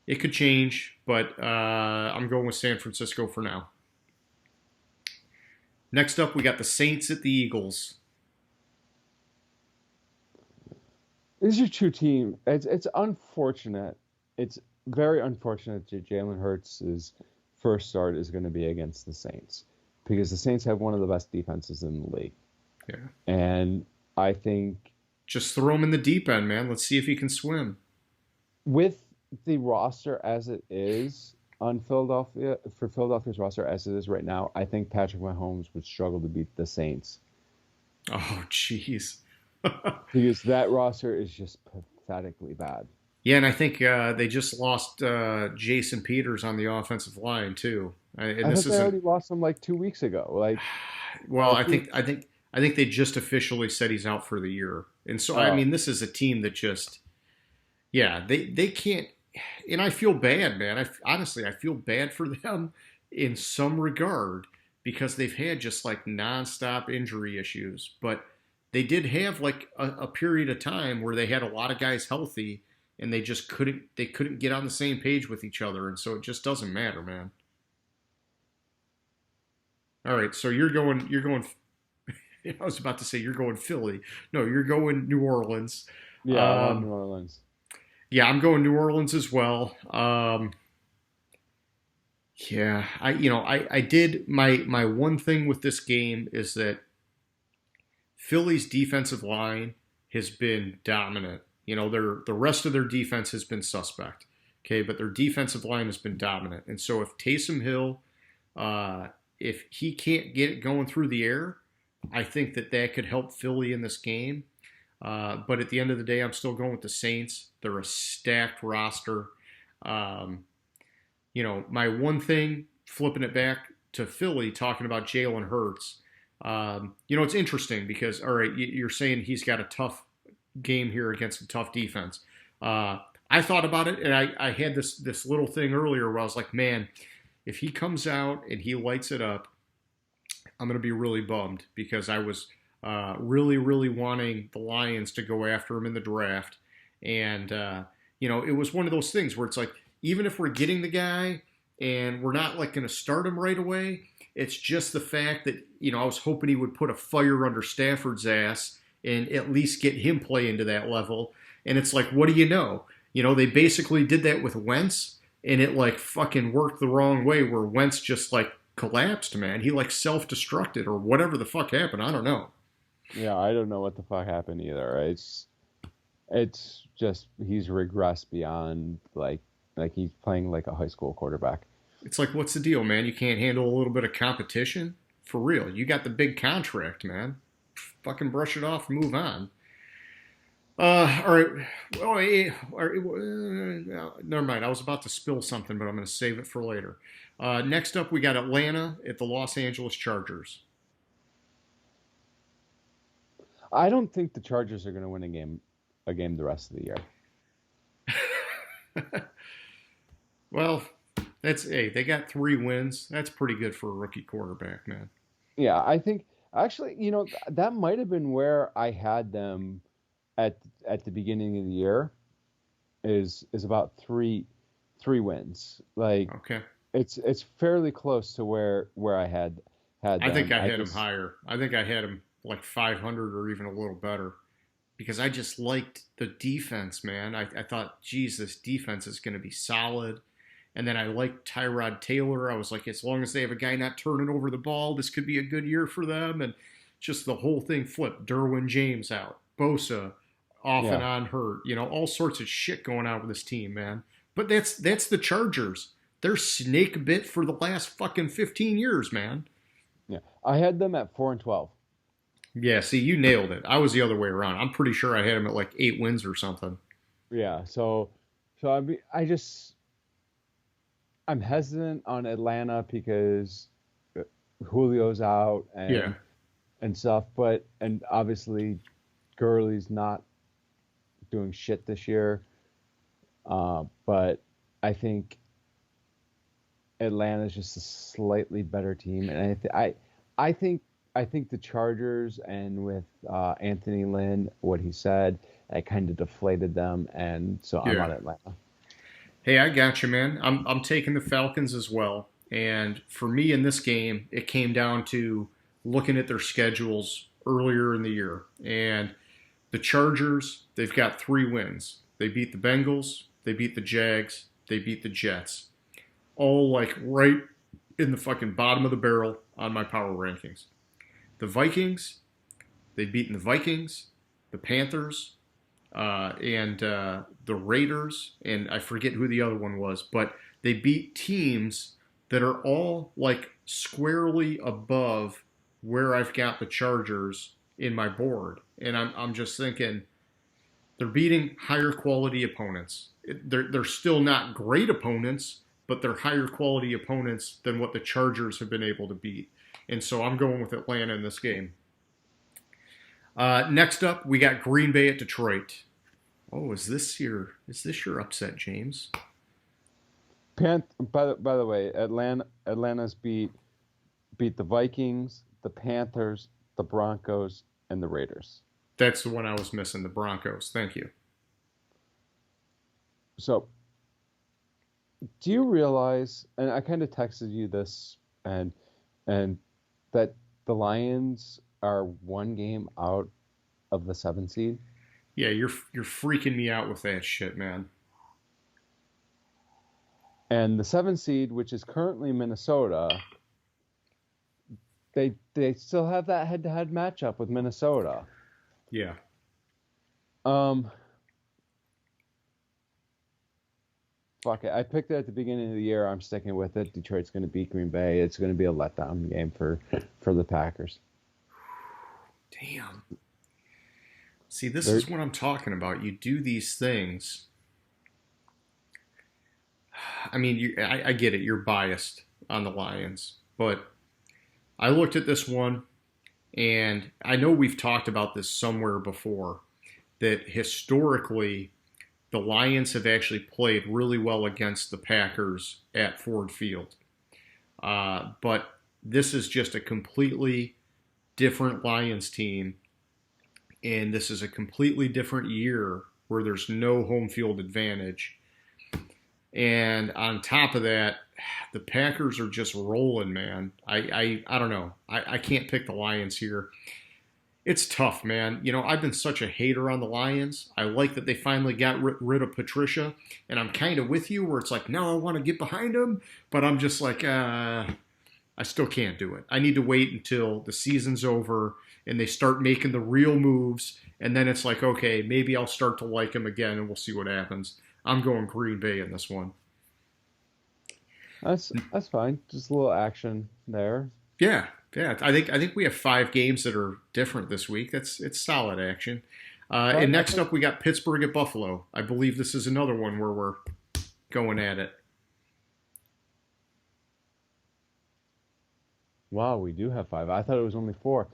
it could change. But I'm going with San Francisco for now. Next up, we got the Saints at the Eagles. This is your two team. It's unfortunate. It's very unfortunate that Jalen Hurts' first start is going to be against the Saints because the Saints have one of the best defenses in the league. Yeah. And I think just throw him in the deep end, man. Let's see if he can swim. with the roster as it is on Philadelphia's roster as it is right now, I think Patrick Mahomes would struggle to beat the Saints Oh, jeez. because that roster is just pathetically bad. Yeah, and I think they just lost Jason Peters on the offensive line too. And I this thought they isn't already lost him like 2 weeks ago. well. Uh, I two, think I think I think they just officially said he's out for the year. And so I oh, mean, this is a team that just yeah they can't. And I feel bad, man. Honestly I feel bad for them in some regard because they've had just like nonstop injury issues, but they did have like a period of time where they had a lot of guys healthy and they just couldn't get on the same page with each other, and so it just doesn't matter, man. All right, so you're going. I was about to say you're going Philly. No, you're going New Orleans. yeah, I'm on New Um, Orleans. yeah, I'm going New Orleans as well. Yeah, I did my one thing with this game is that Philly's defensive line has been dominant. The rest of their defense has been suspect. Okay, but their defensive line has been dominant. And so if Taysom Hill, if he can't get it going through the air, I think that could help Philly in this game. But at the end of the day, I'm still going with the Saints. They're a stacked roster. Um, my one thing, flipping it back to Philly, talking about Jalen Hurts. It's interesting because, all right, you're saying he's got a tough game here against a tough defense. I thought about it, and I had this little thing earlier where I was like, man, if he comes out and he lights it up, I'm going to be really bummed because I was really, really wanting the Lions to go after him in the draft. And, it was one of those things where it's like, even if we're getting the guy and we're not like going to start him right away, it's just the fact that, I was hoping he would put a fire under Stafford's ass and at least get him playing to that level. And it's like, what do you know? They basically did that with Wentz, and it like fucking worked the wrong way where Wentz just like collapsed, man. He like self-destructed or whatever the fuck happened. I don't know. Yeah, I don't know what the fuck happened either. It's just he's regressed beyond like he's playing like a high school quarterback. It's like, what's the deal, man? You can't handle a little bit of competition? For real. You got the big contract, man. Fucking brush it off and move on. All right. Oh, all right. Never mind. I was about to spill something, but I'm going to save it for later. Next up, we got Atlanta at the Los Angeles Chargers. I don't think the Chargers are going to win a game the rest of the year. Well, they got 3 wins. That's pretty good for a rookie quarterback, man. Yeah, I think actually, that might have been where I had them at at the beginning of the year is about three wins. Like Okay. it's fairly close to where I had I think them. I I had him just higher. I think I had him like 500 or even a little better because I just liked the defense, man. I thought, geez, this defense is going to be solid. And then I liked Tyrod Taylor. I was like, as long as they have a guy not turning over the ball, this could be a good year for them. And just the whole thing flipped. Derwin James out, Bosa off and yeah. on hurt. All sorts of shit going on with this team, man. But that's the Chargers. They're snake bit for the last fucking 15 years, man. Yeah. I had them at 4-12. Yeah, see, you nailed it. I was the other way around. I'm pretty sure I had him at like 8 wins or something. Yeah. So I'm hesitant on Atlanta because Julio's out Yeah, and stuff, and obviously Gurley's not doing shit this year. But I think Atlanta's just a slightly better team, and I think I think the Chargers and with Anthony Lynn, what he said, I kind of deflated them, and so I'm yeah. on Atlanta. Hey, I got you, man. I'm taking the Falcons as well. And for me in this game, it came down to looking at their schedules earlier in the year. And the Chargers, they've got 3 wins. They beat the Bengals, they beat the Jags, they beat the Jets. All like right in the fucking bottom of the barrel on my power rankings. The Vikings, they've beaten the Vikings, the Panthers, and the Raiders, and I forget who the other one was, but they beat teams that are all like squarely above where I've got the Chargers in my board. And I'm just thinking they're beating higher quality opponents. They're still not great opponents, but they're higher quality opponents than what the Chargers have been able to beat. And so I'm going with Atlanta in this game. Next up, we got Green Bay at Detroit. Oh, is this your upset, James? By the way, Atlanta's beat the Vikings, the Panthers, the Broncos, and the Raiders. That's the one I was missing, the Broncos. Thank you. So, do you realize? And I kind of texted you this, and that the Lions are one game out of the 7 seed. Yeah, you're freaking me out with that shit, man. And the 7 seed, which is currently Minnesota, they still have that head-to-head matchup with Minnesota. Yeah. Um, Fuck it. I picked it at the beginning of the year. I'm sticking with it. Detroit's going to beat Green Bay. It's going to be a letdown game for the Packers. Damn. See, this They're, is what I'm talking about. You do these things. I mean, I get it. You're biased on the Lions, but I looked at this one, and I know we've talked about this somewhere before, that historically the Lions have actually played really well against the Packers at Ford Field. But this is just a completely different Lions team, and this is a completely different year where there's no home field advantage. And on top of that, the Packers are just rolling, man. I don't know. I can't pick the Lions here. It's tough, man. I've been such a hater on the Lions. I like that they finally got rid of Patricia, and I'm kind of with you where it's like, no, I want to get behind him, but I'm just like, I still can't do it. I need to wait until the season's over and they start making the real moves, and then it's like, okay, maybe I'll start to like him again, and we'll see what happens. I'm going Green Bay in this one. that's fine. Just a little action there. Yeah, yeah. I think we have 5 games that are different this week. It's solid action. And next up, we got Pittsburgh at Buffalo. I believe this is another one where we're going at it. Wow, we do have 5. I thought it was only 4.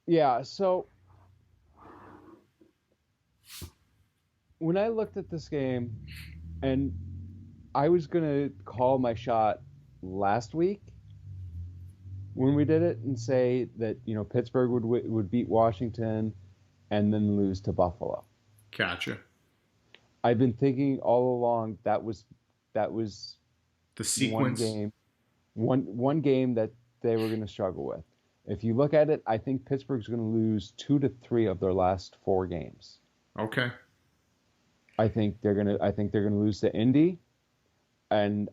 Yeah, so when I looked at this game, and I was gonna call my shot last week when we did it and say that Pittsburgh would beat Washington and then lose to Buffalo. Gotcha. I've been thinking all along that was The sequence. one game that they were going to struggle with. If you look at it, I think Pittsburgh's going to lose 2 to 3 of their last 4 games. Okay. I think they're going to lose to Indy, and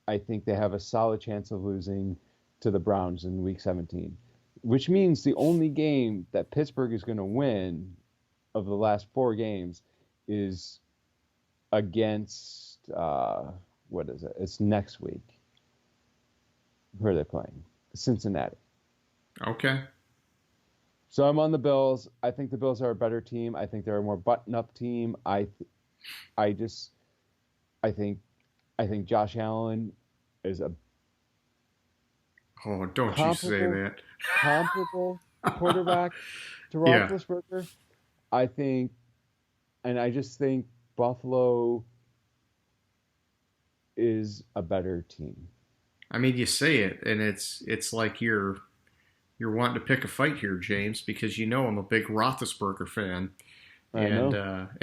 I think they have a solid chance of losing to the Browns in Week 17, which means the only game that Pittsburgh is going to win of the last 4 games is against what is it? It's next week. Who are they playing? Cincinnati. Okay. So I'm on the Bills. I think the Bills are a better team. I think they're a more button-up team. I think Josh Allen is a don't you say that. comparable quarterback to Roethlisberger. I just think Buffalo is a better team. I mean, you say it, and it's like you're wanting to pick a fight here, James, because I'm a big Roethlisberger fan, and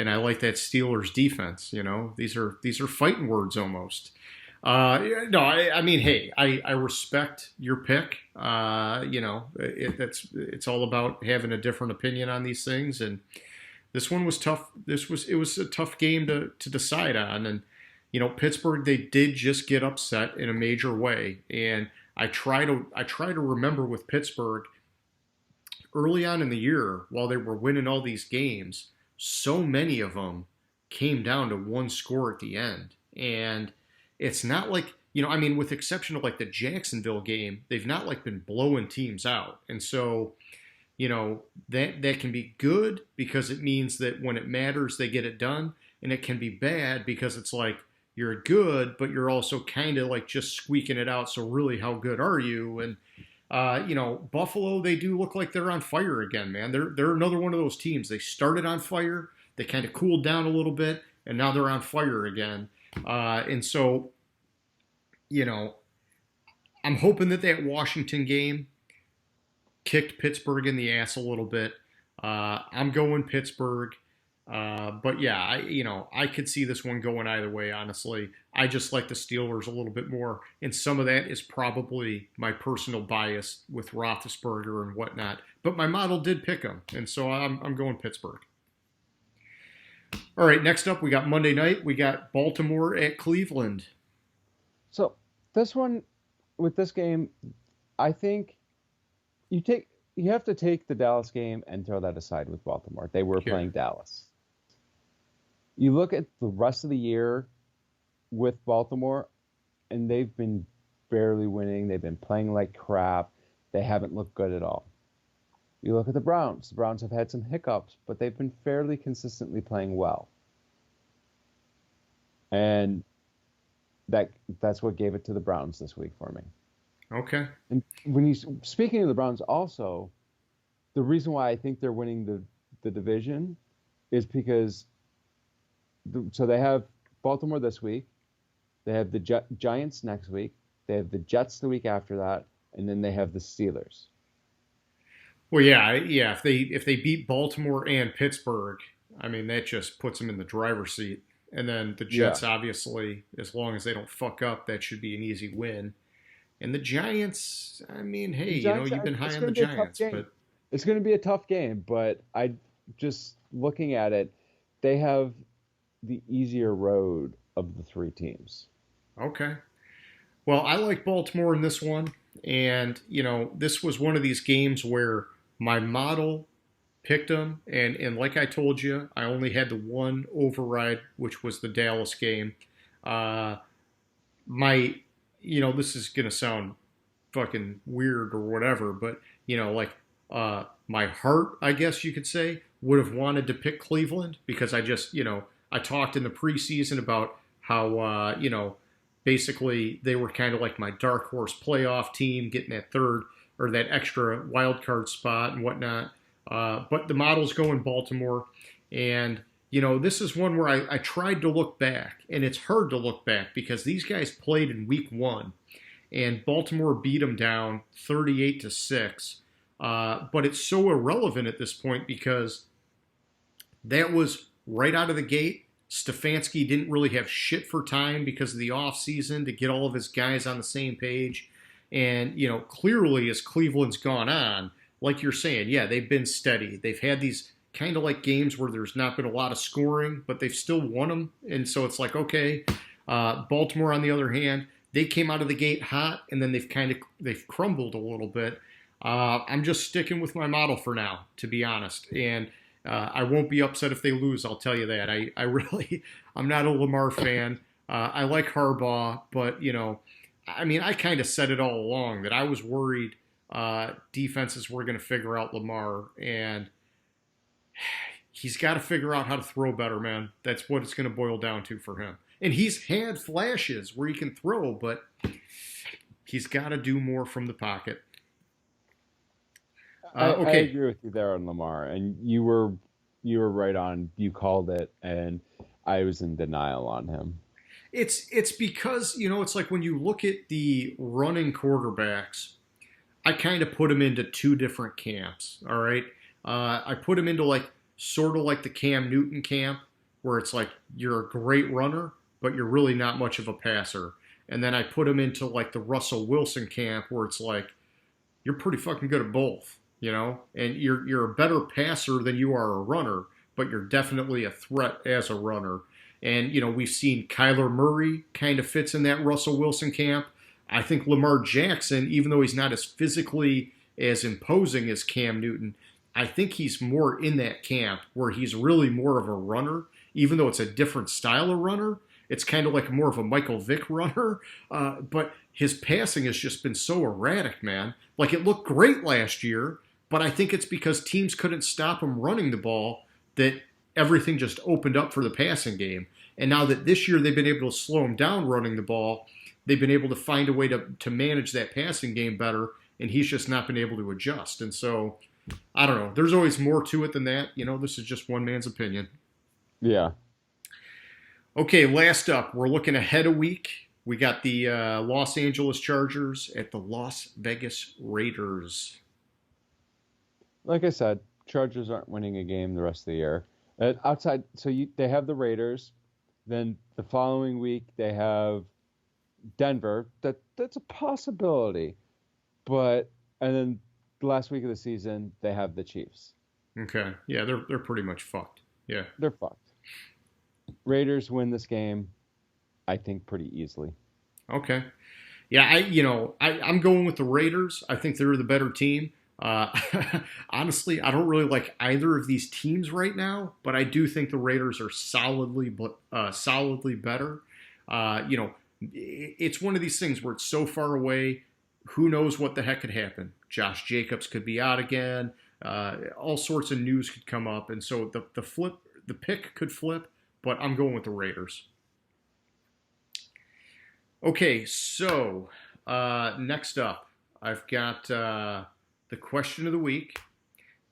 I like that Steelers defense. These are fighting words almost. No, I mean, hey, I respect your pick. It's all about having a different opinion on these things, and this one was tough. It was a tough game to decide on, and Pittsburgh, they did just get upset in a major way, and I try to remember with Pittsburgh early on in the year while they were winning all these games, so many of them came down to one score at the end, and it's not like I mean, with the exception of like the Jacksonville game, they've not like been blowing teams out, and so that can be good because it means that when it matters they get it done, and it can be bad because it's like you're good, but you're also kind of like just squeaking it out. So really, how good are you? And Buffalo, they do look like they're on fire again, man. They're another one of those teams. They started on fire, they kind of cooled down a little bit, and now they're on fire again. And so, I'm hoping that Washington game kicked Pittsburgh in the ass a little bit. I'm going Pittsburgh. But yeah, I could see this one going either way, honestly. I just like the Steelers a little bit more. And some of that is probably my personal bias with Roethlisberger and whatnot. But my model did pick them. And so I'm going Pittsburgh. All right, next up, we got Monday night. We got Baltimore at Cleveland. So this one, with this game, I think you have to take the Dallas game and throw that aside with Baltimore. They were playing Dallas. You look at the rest of the year with Baltimore, and they've been barely winning. They've been playing like crap. They haven't looked good at all. You look at the Browns. The Browns have had some hiccups, but they've been fairly consistently playing well. And that's what gave it to the Browns this week for me. Okay. And speaking of the Browns also, the reason why I think they're winning the division is because so they have Baltimore this week, they have the Giants next week, they have the Jets the week after that, and then they have the Steelers. Well, yeah. If they beat Baltimore and Pittsburgh, I mean that just puts them in the driver's seat. And then the Jets, obviously, as long as they don't fuck up, that should be an easy win. And the Giants, I mean, hey, you've been high on the Giants, but it's going to be a tough game. But I just looking at it, they have the easier road of the 3 teams. Okay. Well, I like Baltimore in this one. And, this was one of these games where my model picked them. And like I told you, I only had the one override, which was the Dallas game. This is going to sound fucking weird or whatever, but, like My heart, I guess you could say, would have wanted to pick Cleveland because I just, I talked in the preseason about how, basically they were kind of like my dark horse playoff team, getting that third or that extra wild card spot and whatnot. But the model's going Baltimore, and this is one where I tried to look back, and it's hard to look back because these guys played in week 1, and Baltimore beat them down 38-6. But it's so irrelevant at this point because that was right out of the gate. Stefanski didn't really have shit for time because of the offseason to get all of his guys on the same page. And, clearly as Cleveland's gone on, like you're saying, yeah, they've been steady. They've had these kind of like games where there's not been a lot of scoring, but they've still won them. And so it's like, okay, Baltimore, on the other hand, they came out of the gate hot, and then they've crumbled a little bit. I'm just sticking with my model for now, to be honest. And I won't be upset if they lose, I'll tell you that. I'm not a Lamar fan. I like Harbaugh, but, I kind of said it all along that I was worried defenses were going to figure out Lamar, and he's got to figure out how to throw better, man. That's what it's going to boil down to for him. And he's had flashes where he can throw, but he's got to do more from the pocket. Okay. I agree with you there on Lamar, and you were right on. You called it, and I was in denial on him. It's because it's like when you look at the running quarterbacks, I kind of put them into two different camps. All right, I put them into like sort of like the Cam Newton camp, where it's like you're a great runner, but you're really not much of a passer. And then I put them into like the Russell Wilson camp, where it's like you're pretty fucking good at both. And you're a better passer than you are a runner, but you're definitely a threat as a runner. And, we've seen Kyler Murray kind of fits in that Russell Wilson camp. I think Lamar Jackson, even though he's not as physically as imposing as Cam Newton, I think he's more in that camp where he's really more of a runner, even though it's a different style of runner. It's kind of like more of a Michael Vick runner, but his passing has just been so erratic, man. Like, it looked great last year, but I think it's because teams couldn't stop him running the ball that everything just opened up for the passing game. And now that this year they've been able to slow him down running the ball, they've been able to find a way to manage that passing game better, and he's just not been able to adjust. And so, I don't know. There's always more to it than that. This is just one man's opinion. Yeah. Okay, last up, we're looking ahead a week. We got the Los Angeles Chargers at the Las Vegas Raiders. Like I said, Chargers aren't winning a game the rest of the year. They have the Raiders. Then the following week they have Denver. That's a possibility. And then the last week of the season they have the Chiefs. Okay. Yeah, they're pretty much fucked. Yeah. They're fucked. Raiders win this game, I think, pretty easily. Okay. Yeah, I'm going with the Raiders. I think they're the better team. Honestly, I don't really like either of these teams right now, but I do think the Raiders are solidly better. It's one of these things where it's so far away. Who knows what the heck could happen? Josh Jacobs could be out again. All sorts of news could come up, and so the pick could flip. But I'm going with the Raiders. Okay, so next up, I've got the question of the week.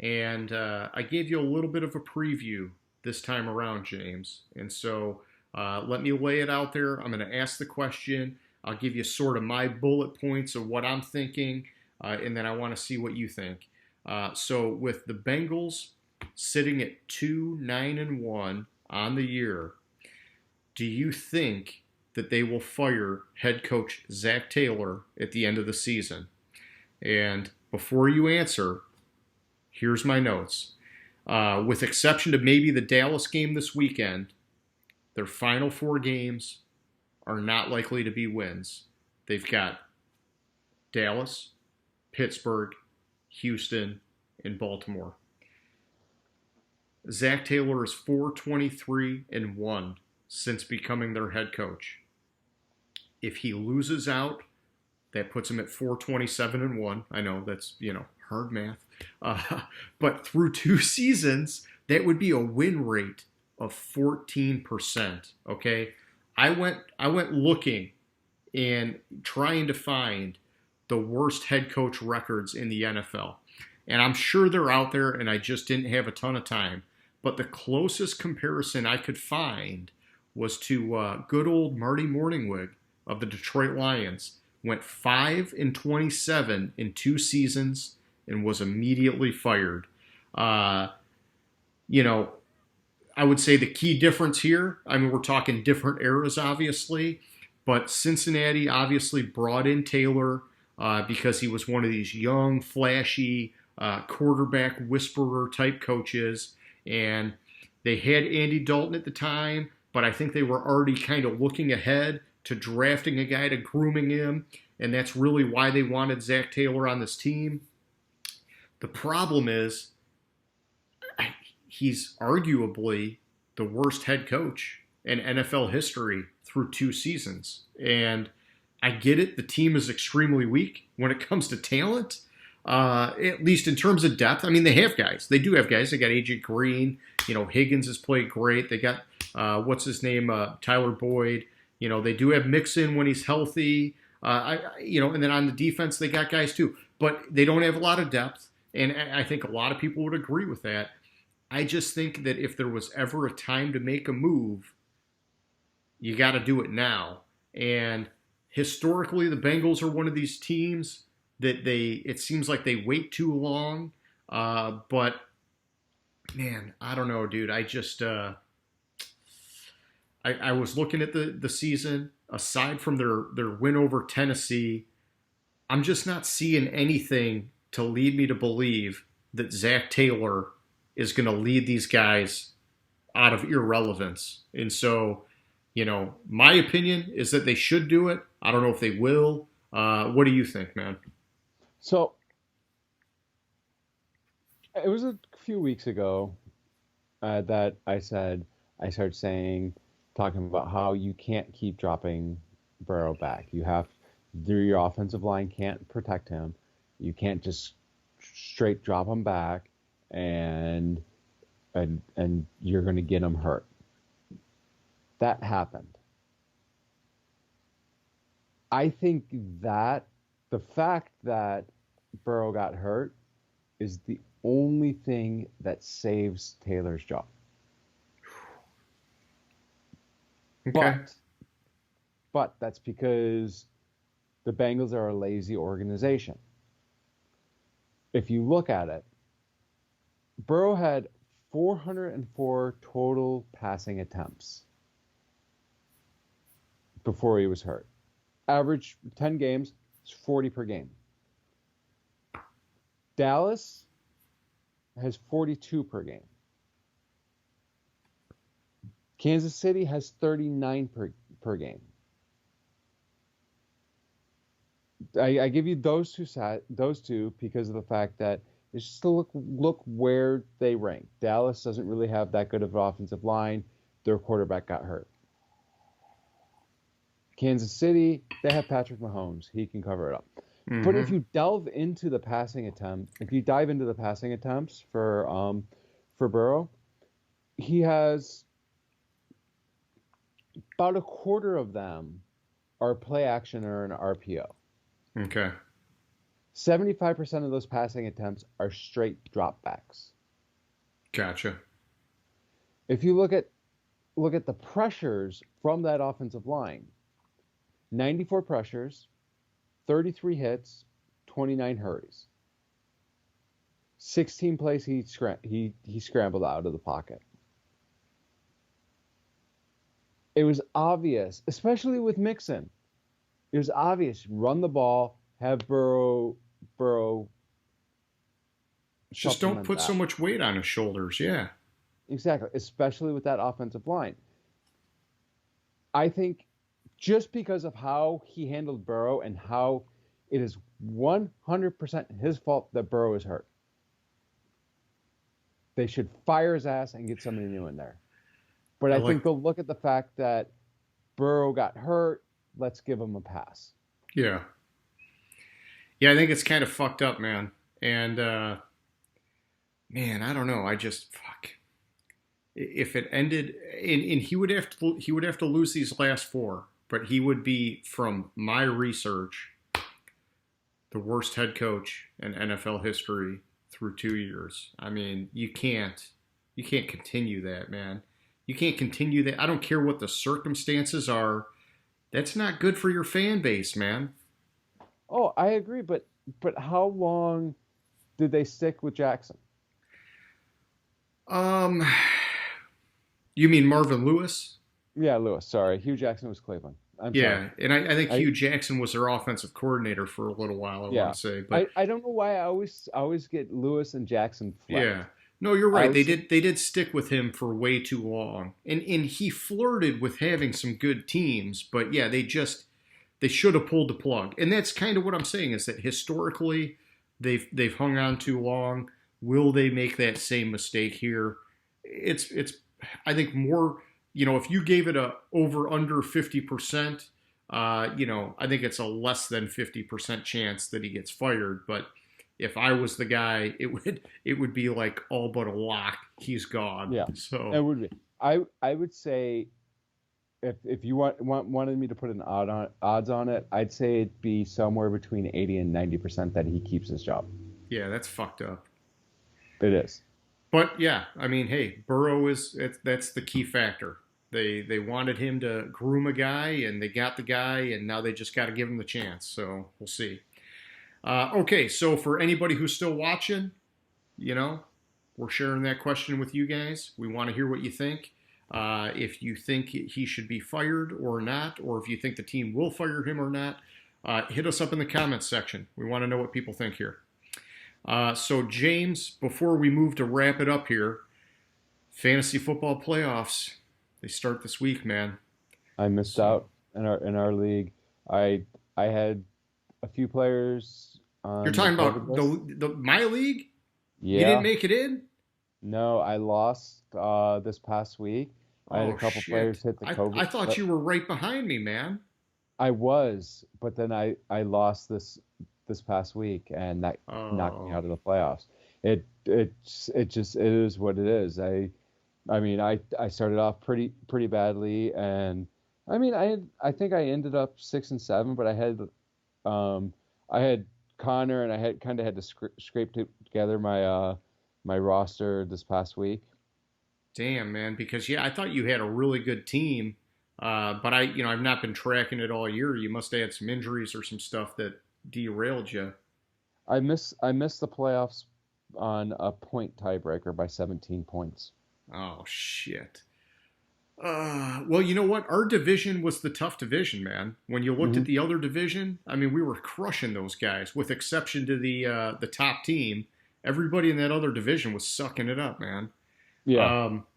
And I gave you a little bit of a preview this time around, James. And so let me lay it out there. I'm going to ask the question. I'll give you sort of my bullet points of what I'm thinking. And then I want to see what you think. So with the Bengals sitting at 2-9-1 on the year, do you think that they will fire head coach Zach Taylor at the end of the season? And before you answer, here's my notes. With exception to maybe the Dallas game this weekend, their final 4 games are not likely to be wins. They've got Dallas, Pittsburgh, Houston, and Baltimore. Zach Taylor is 4-23-1 since becoming their head coach. If he loses out, that puts him at 4-27-1. I know that's, hard math. Uh, but through 2 seasons, that would be a win rate of 14%. Okay, I went looking and trying to find the worst head coach records in the NFL. And I'm sure they're out there, and I just didn't have a ton of time. But the closest comparison I could find was to good old Marty Morningwig of the Detroit Lions. Went 5-27 in 2 seasons and was immediately fired. Uh, you know, I would say the key difference here, I mean, we're talking different eras, obviously, but Cincinnati obviously brought in Taylor because he was one of these young, flashy, quarterback whisperer type coaches. And they had Andy Dalton at the time, but I think they were already kind of looking ahead to drafting a guy to grooming him. And that's really why they wanted Zach Taylor on this team. The problem is, he's arguably the worst head coach in NFL history through 2 seasons. And I get it. The team is extremely weak when it comes to talent, at least in terms of depth. I mean, they have guys. They do have guys. They got AJ Green. Higgins has played great. They got, what's his name, Tyler Boyd. They do have Mixon when he's healthy. And then on the defense, they got guys too. But they don't have a lot of depth. And I think a lot of people would agree with that. I just think that if there was ever a time to make a move, you got to do it now. And historically, the Bengals are one of these teams that it seems like they wait too long. But man, I don't know, dude. I just, I was looking at the season. Aside from their win over Tennessee, I'm just not seeing anything to lead me to believe that Zach Taylor is going to lead these guys out of irrelevance. And so, my opinion is that they should do it. I don't know if they will. What do you think, man? So, it was a few weeks ago that I started talking about how you can't keep dropping Burrow back. Your offensive line can't protect him. You can't just straight drop him back and you're going to get him hurt. That happened. I think that the fact that Burrow got hurt is the only thing that saves Taylor's job. Okay. But that's because the Bengals are a lazy organization. If you look at it, Burrow had 404 total passing attempts before he was hurt. Average 10 games, it's 40 per game. Dallas has 42 per game. Kansas City has 39 per game. I give you those two because of the fact that it's just to look where they rank. Dallas doesn't really have that good of an offensive line. Their quarterback got hurt. Kansas City, they have Patrick Mahomes. He can cover it up. Mm-hmm. But if you dive into the passing attempts for Burrow, he has about a quarter of them are play action or an RPO. Okay. 75% of those passing attempts are straight dropbacks. Gotcha. If you look at the pressures from that offensive line, 94 pressures, 33 hits, 29 hurries. 16 plays he scrambled out of the pocket. It was obvious, especially with Mixon. It was obvious. Run the ball, have Burrow. Just don't put so much weight on his shoulders. Yeah. Exactly. Especially with that offensive line. I think just because of how he handled Burrow and how it is 100% his fault that Burrow is hurt. They should fire his ass and get somebody new in there. But I think they'll look at the fact that Burrow got hurt. Let's give him a pass. Yeah. Yeah, I think it's kind of fucked up, man. And man, I don't know. I just fuck. If it ended, and he would have to lose these last four, but he would be, from my research, the worst head coach in NFL history through 2 years. I mean, you can't continue that, man. You can't continue that. I don't care what the circumstances are. That's not good for your fan base, man. Oh, I agree, but how long did they stick with Jackson? Um, you mean Marvin Lewis? Yeah, Lewis. Sorry, Hugh Jackson was Cleveland. I'm sorry. Yeah, and I think I Hugh Jackson was their offensive coordinator for a little while. I want Yeah, to say, but I don't know why I always get Lewis and Jackson yeah. flipped. No, you're I right. They always did they did stick with him for way too long. And he flirted with having some good teams, but yeah, they should have pulled the plug. And that's kind of what I'm saying, is that historically they've hung on too long. Will they make that same mistake here? It's I think more, if you gave it a over under 50%, I think it's a less than 50% chance that he gets fired, but if I was the guy, it would be like all but a lock. He's gone. Yeah, it So would be. I would say if you wanted me to put an odds on it, I'd say it'd be somewhere between 80 and 90% that he keeps his job. yeah, that's fucked up. It is. But yeah, I mean, hey, Burrow that's the key factor. They wanted him to groom a guy, and they got the guy, and now they just got to give him the chance. So we'll see. Okay, so for anybody who's still watching, you know, we're sharing that question with you guys. We want to hear what you think. If you think he should be fired or not, or if you think the team will fire him or not, hit us up in the comments section. We want to know what people think here. So, James, before we move to wrap it up here, fantasy football playoffs, they start this week, man. I missed So, out in our league. I had a few players you're on the talking COVID about list. the my league? You didn't Yeah, make it in? no, I lost this past week. I had a Oh couple players shit! hit the I COVID. thought you were right behind me, man. I was, but then I lost this past week, and that knocked me Oh, out of the playoffs. It is what it is. I mean I started off pretty badly, and I mean I think I ended up 6-7, but I had Connor, and I had kind of had to scrape together my roster this past week. damn, man. Because yeah, I thought you had a really good team, but I've not been tracking it all year. You must have had some injuries or some stuff that derailed you. I missed the playoffs on a point tiebreaker by 17 points. Oh shit. Well, you know what? Our division was the tough division, man. When you looked at Hmm. the other division, I mean, we were crushing those guys, with exception to the top team. Everybody in that other division was sucking it up, man. Yeah. Um,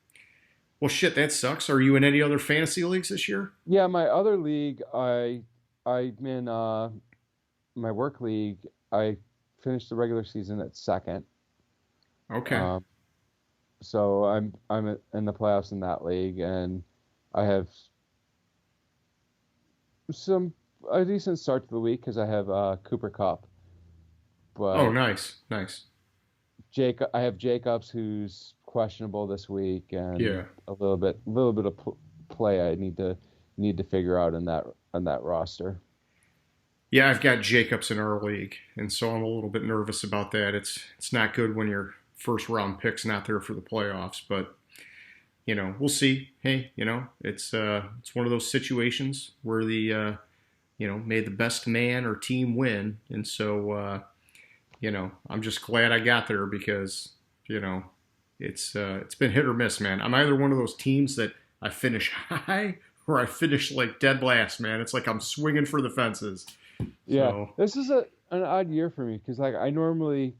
well, shit, that sucks. Are you in any other fantasy leagues this year? Yeah, my other league, I'm in my work league. I finished the regular season at second. Okay. Um, so I'm in the playoffs in that league, and I have some a decent start to the week because I have Cooper Cup, Oh, but nice, nice. I have Jacobs, who's questionable this week, and Yeah. a little bit of play I need to figure out in that roster. Yeah, I've got Jacobs in our league, and so I'm a little bit nervous about that. It's not good when your first round pick's not there for the playoffs, but we'll see. Hey, it's one of those situations where may the best man or team win, and so I'm just glad I got there, because you know it's been hit or miss, man. I'm either one of those teams that I finish high, or I finish like dead last, man. It's like I'm swinging for the fences. Yeah, So this is an odd year for me because like I normally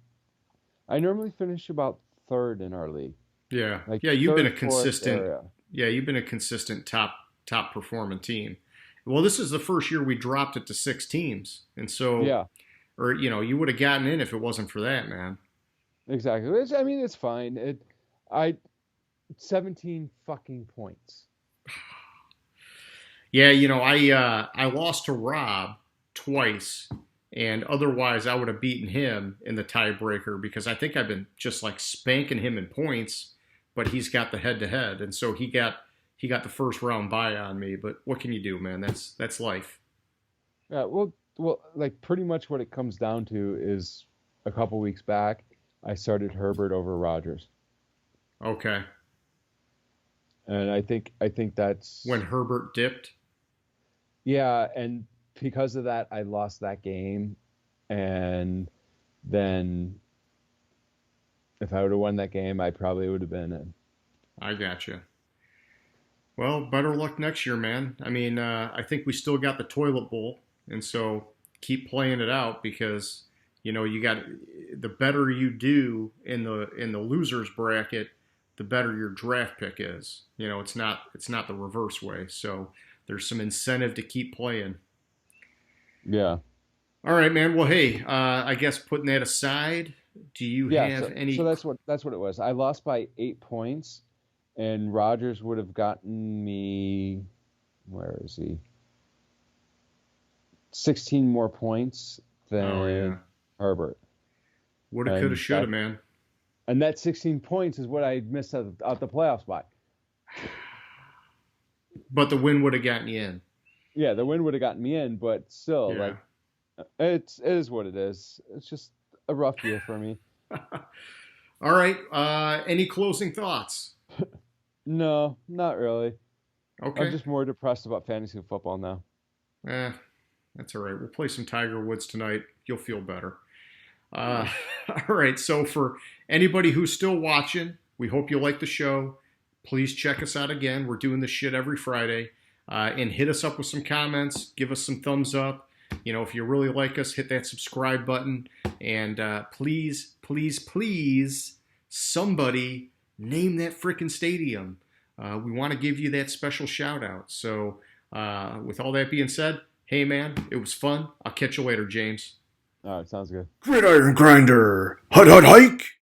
finish about third in our league, yeah, like yeah, you've been a third, fourth consistent, area. yeah, you've been a consistent top performing team. Well, this is the first year we dropped it to six teams, and so, Yeah, or you would have gotten in if it wasn't for that, man. exactly. I mean, it's fine. I 17 fucking points. Yeah, I lost to Rob twice, And otherwise, I would have beaten him in the tiebreaker because I think I've been just like spanking him in points, but he's got the head-to-head, and so he got the first round bye on me. But what can you do, man? That's life. Yeah, well, like pretty much what it comes down to is a couple weeks back, I started Herbert over Rodgers, Okay. and I think that's When Herbert dipped. yeah, and because of that, I lost that game, and then if I would have won that game, I probably would have been in. I got you. Well, better luck next year, man. I mean, I think we still got the toilet bowl, and so keep playing it out because you got the better you do in the losers bracket, the better your draft pick is. It's not the reverse way. So there's some incentive to keep playing. Yeah, All right, man. Well, hey, I guess putting that aside, do you yeah. have So any? so that's what it was. I lost by 8 points, and Rodgers would have gotten me. Where is he? 16 more points Oh yeah, than Herbert. woulda, coulda, And shoulda, that man. and that 16 points is what I missed out the playoffs by. But the win would have gotten you in. Yeah, the win would have gotten me in, but still, Yeah. like it is what it is. It's just a rough year for me. All right. Any closing thoughts? No, not really. I'm Okay. just more depressed about fantasy football now. Eh, that's all right. We'll play some Tiger Woods tonight. You'll feel better. Uh, all right. So for anybody who's still watching, we hope you like the show. Please check us out again. We're doing this shit every Friday. And hit us up with some comments. Give us some thumbs up. If you really like us, hit that subscribe button. And please, please, please, somebody name that freaking stadium. We want to give you that special shout out. So with all that being said, hey, man, it was fun. I'll catch you later, James. All right, sounds good. Gridiron Grinder. Hut hut hike.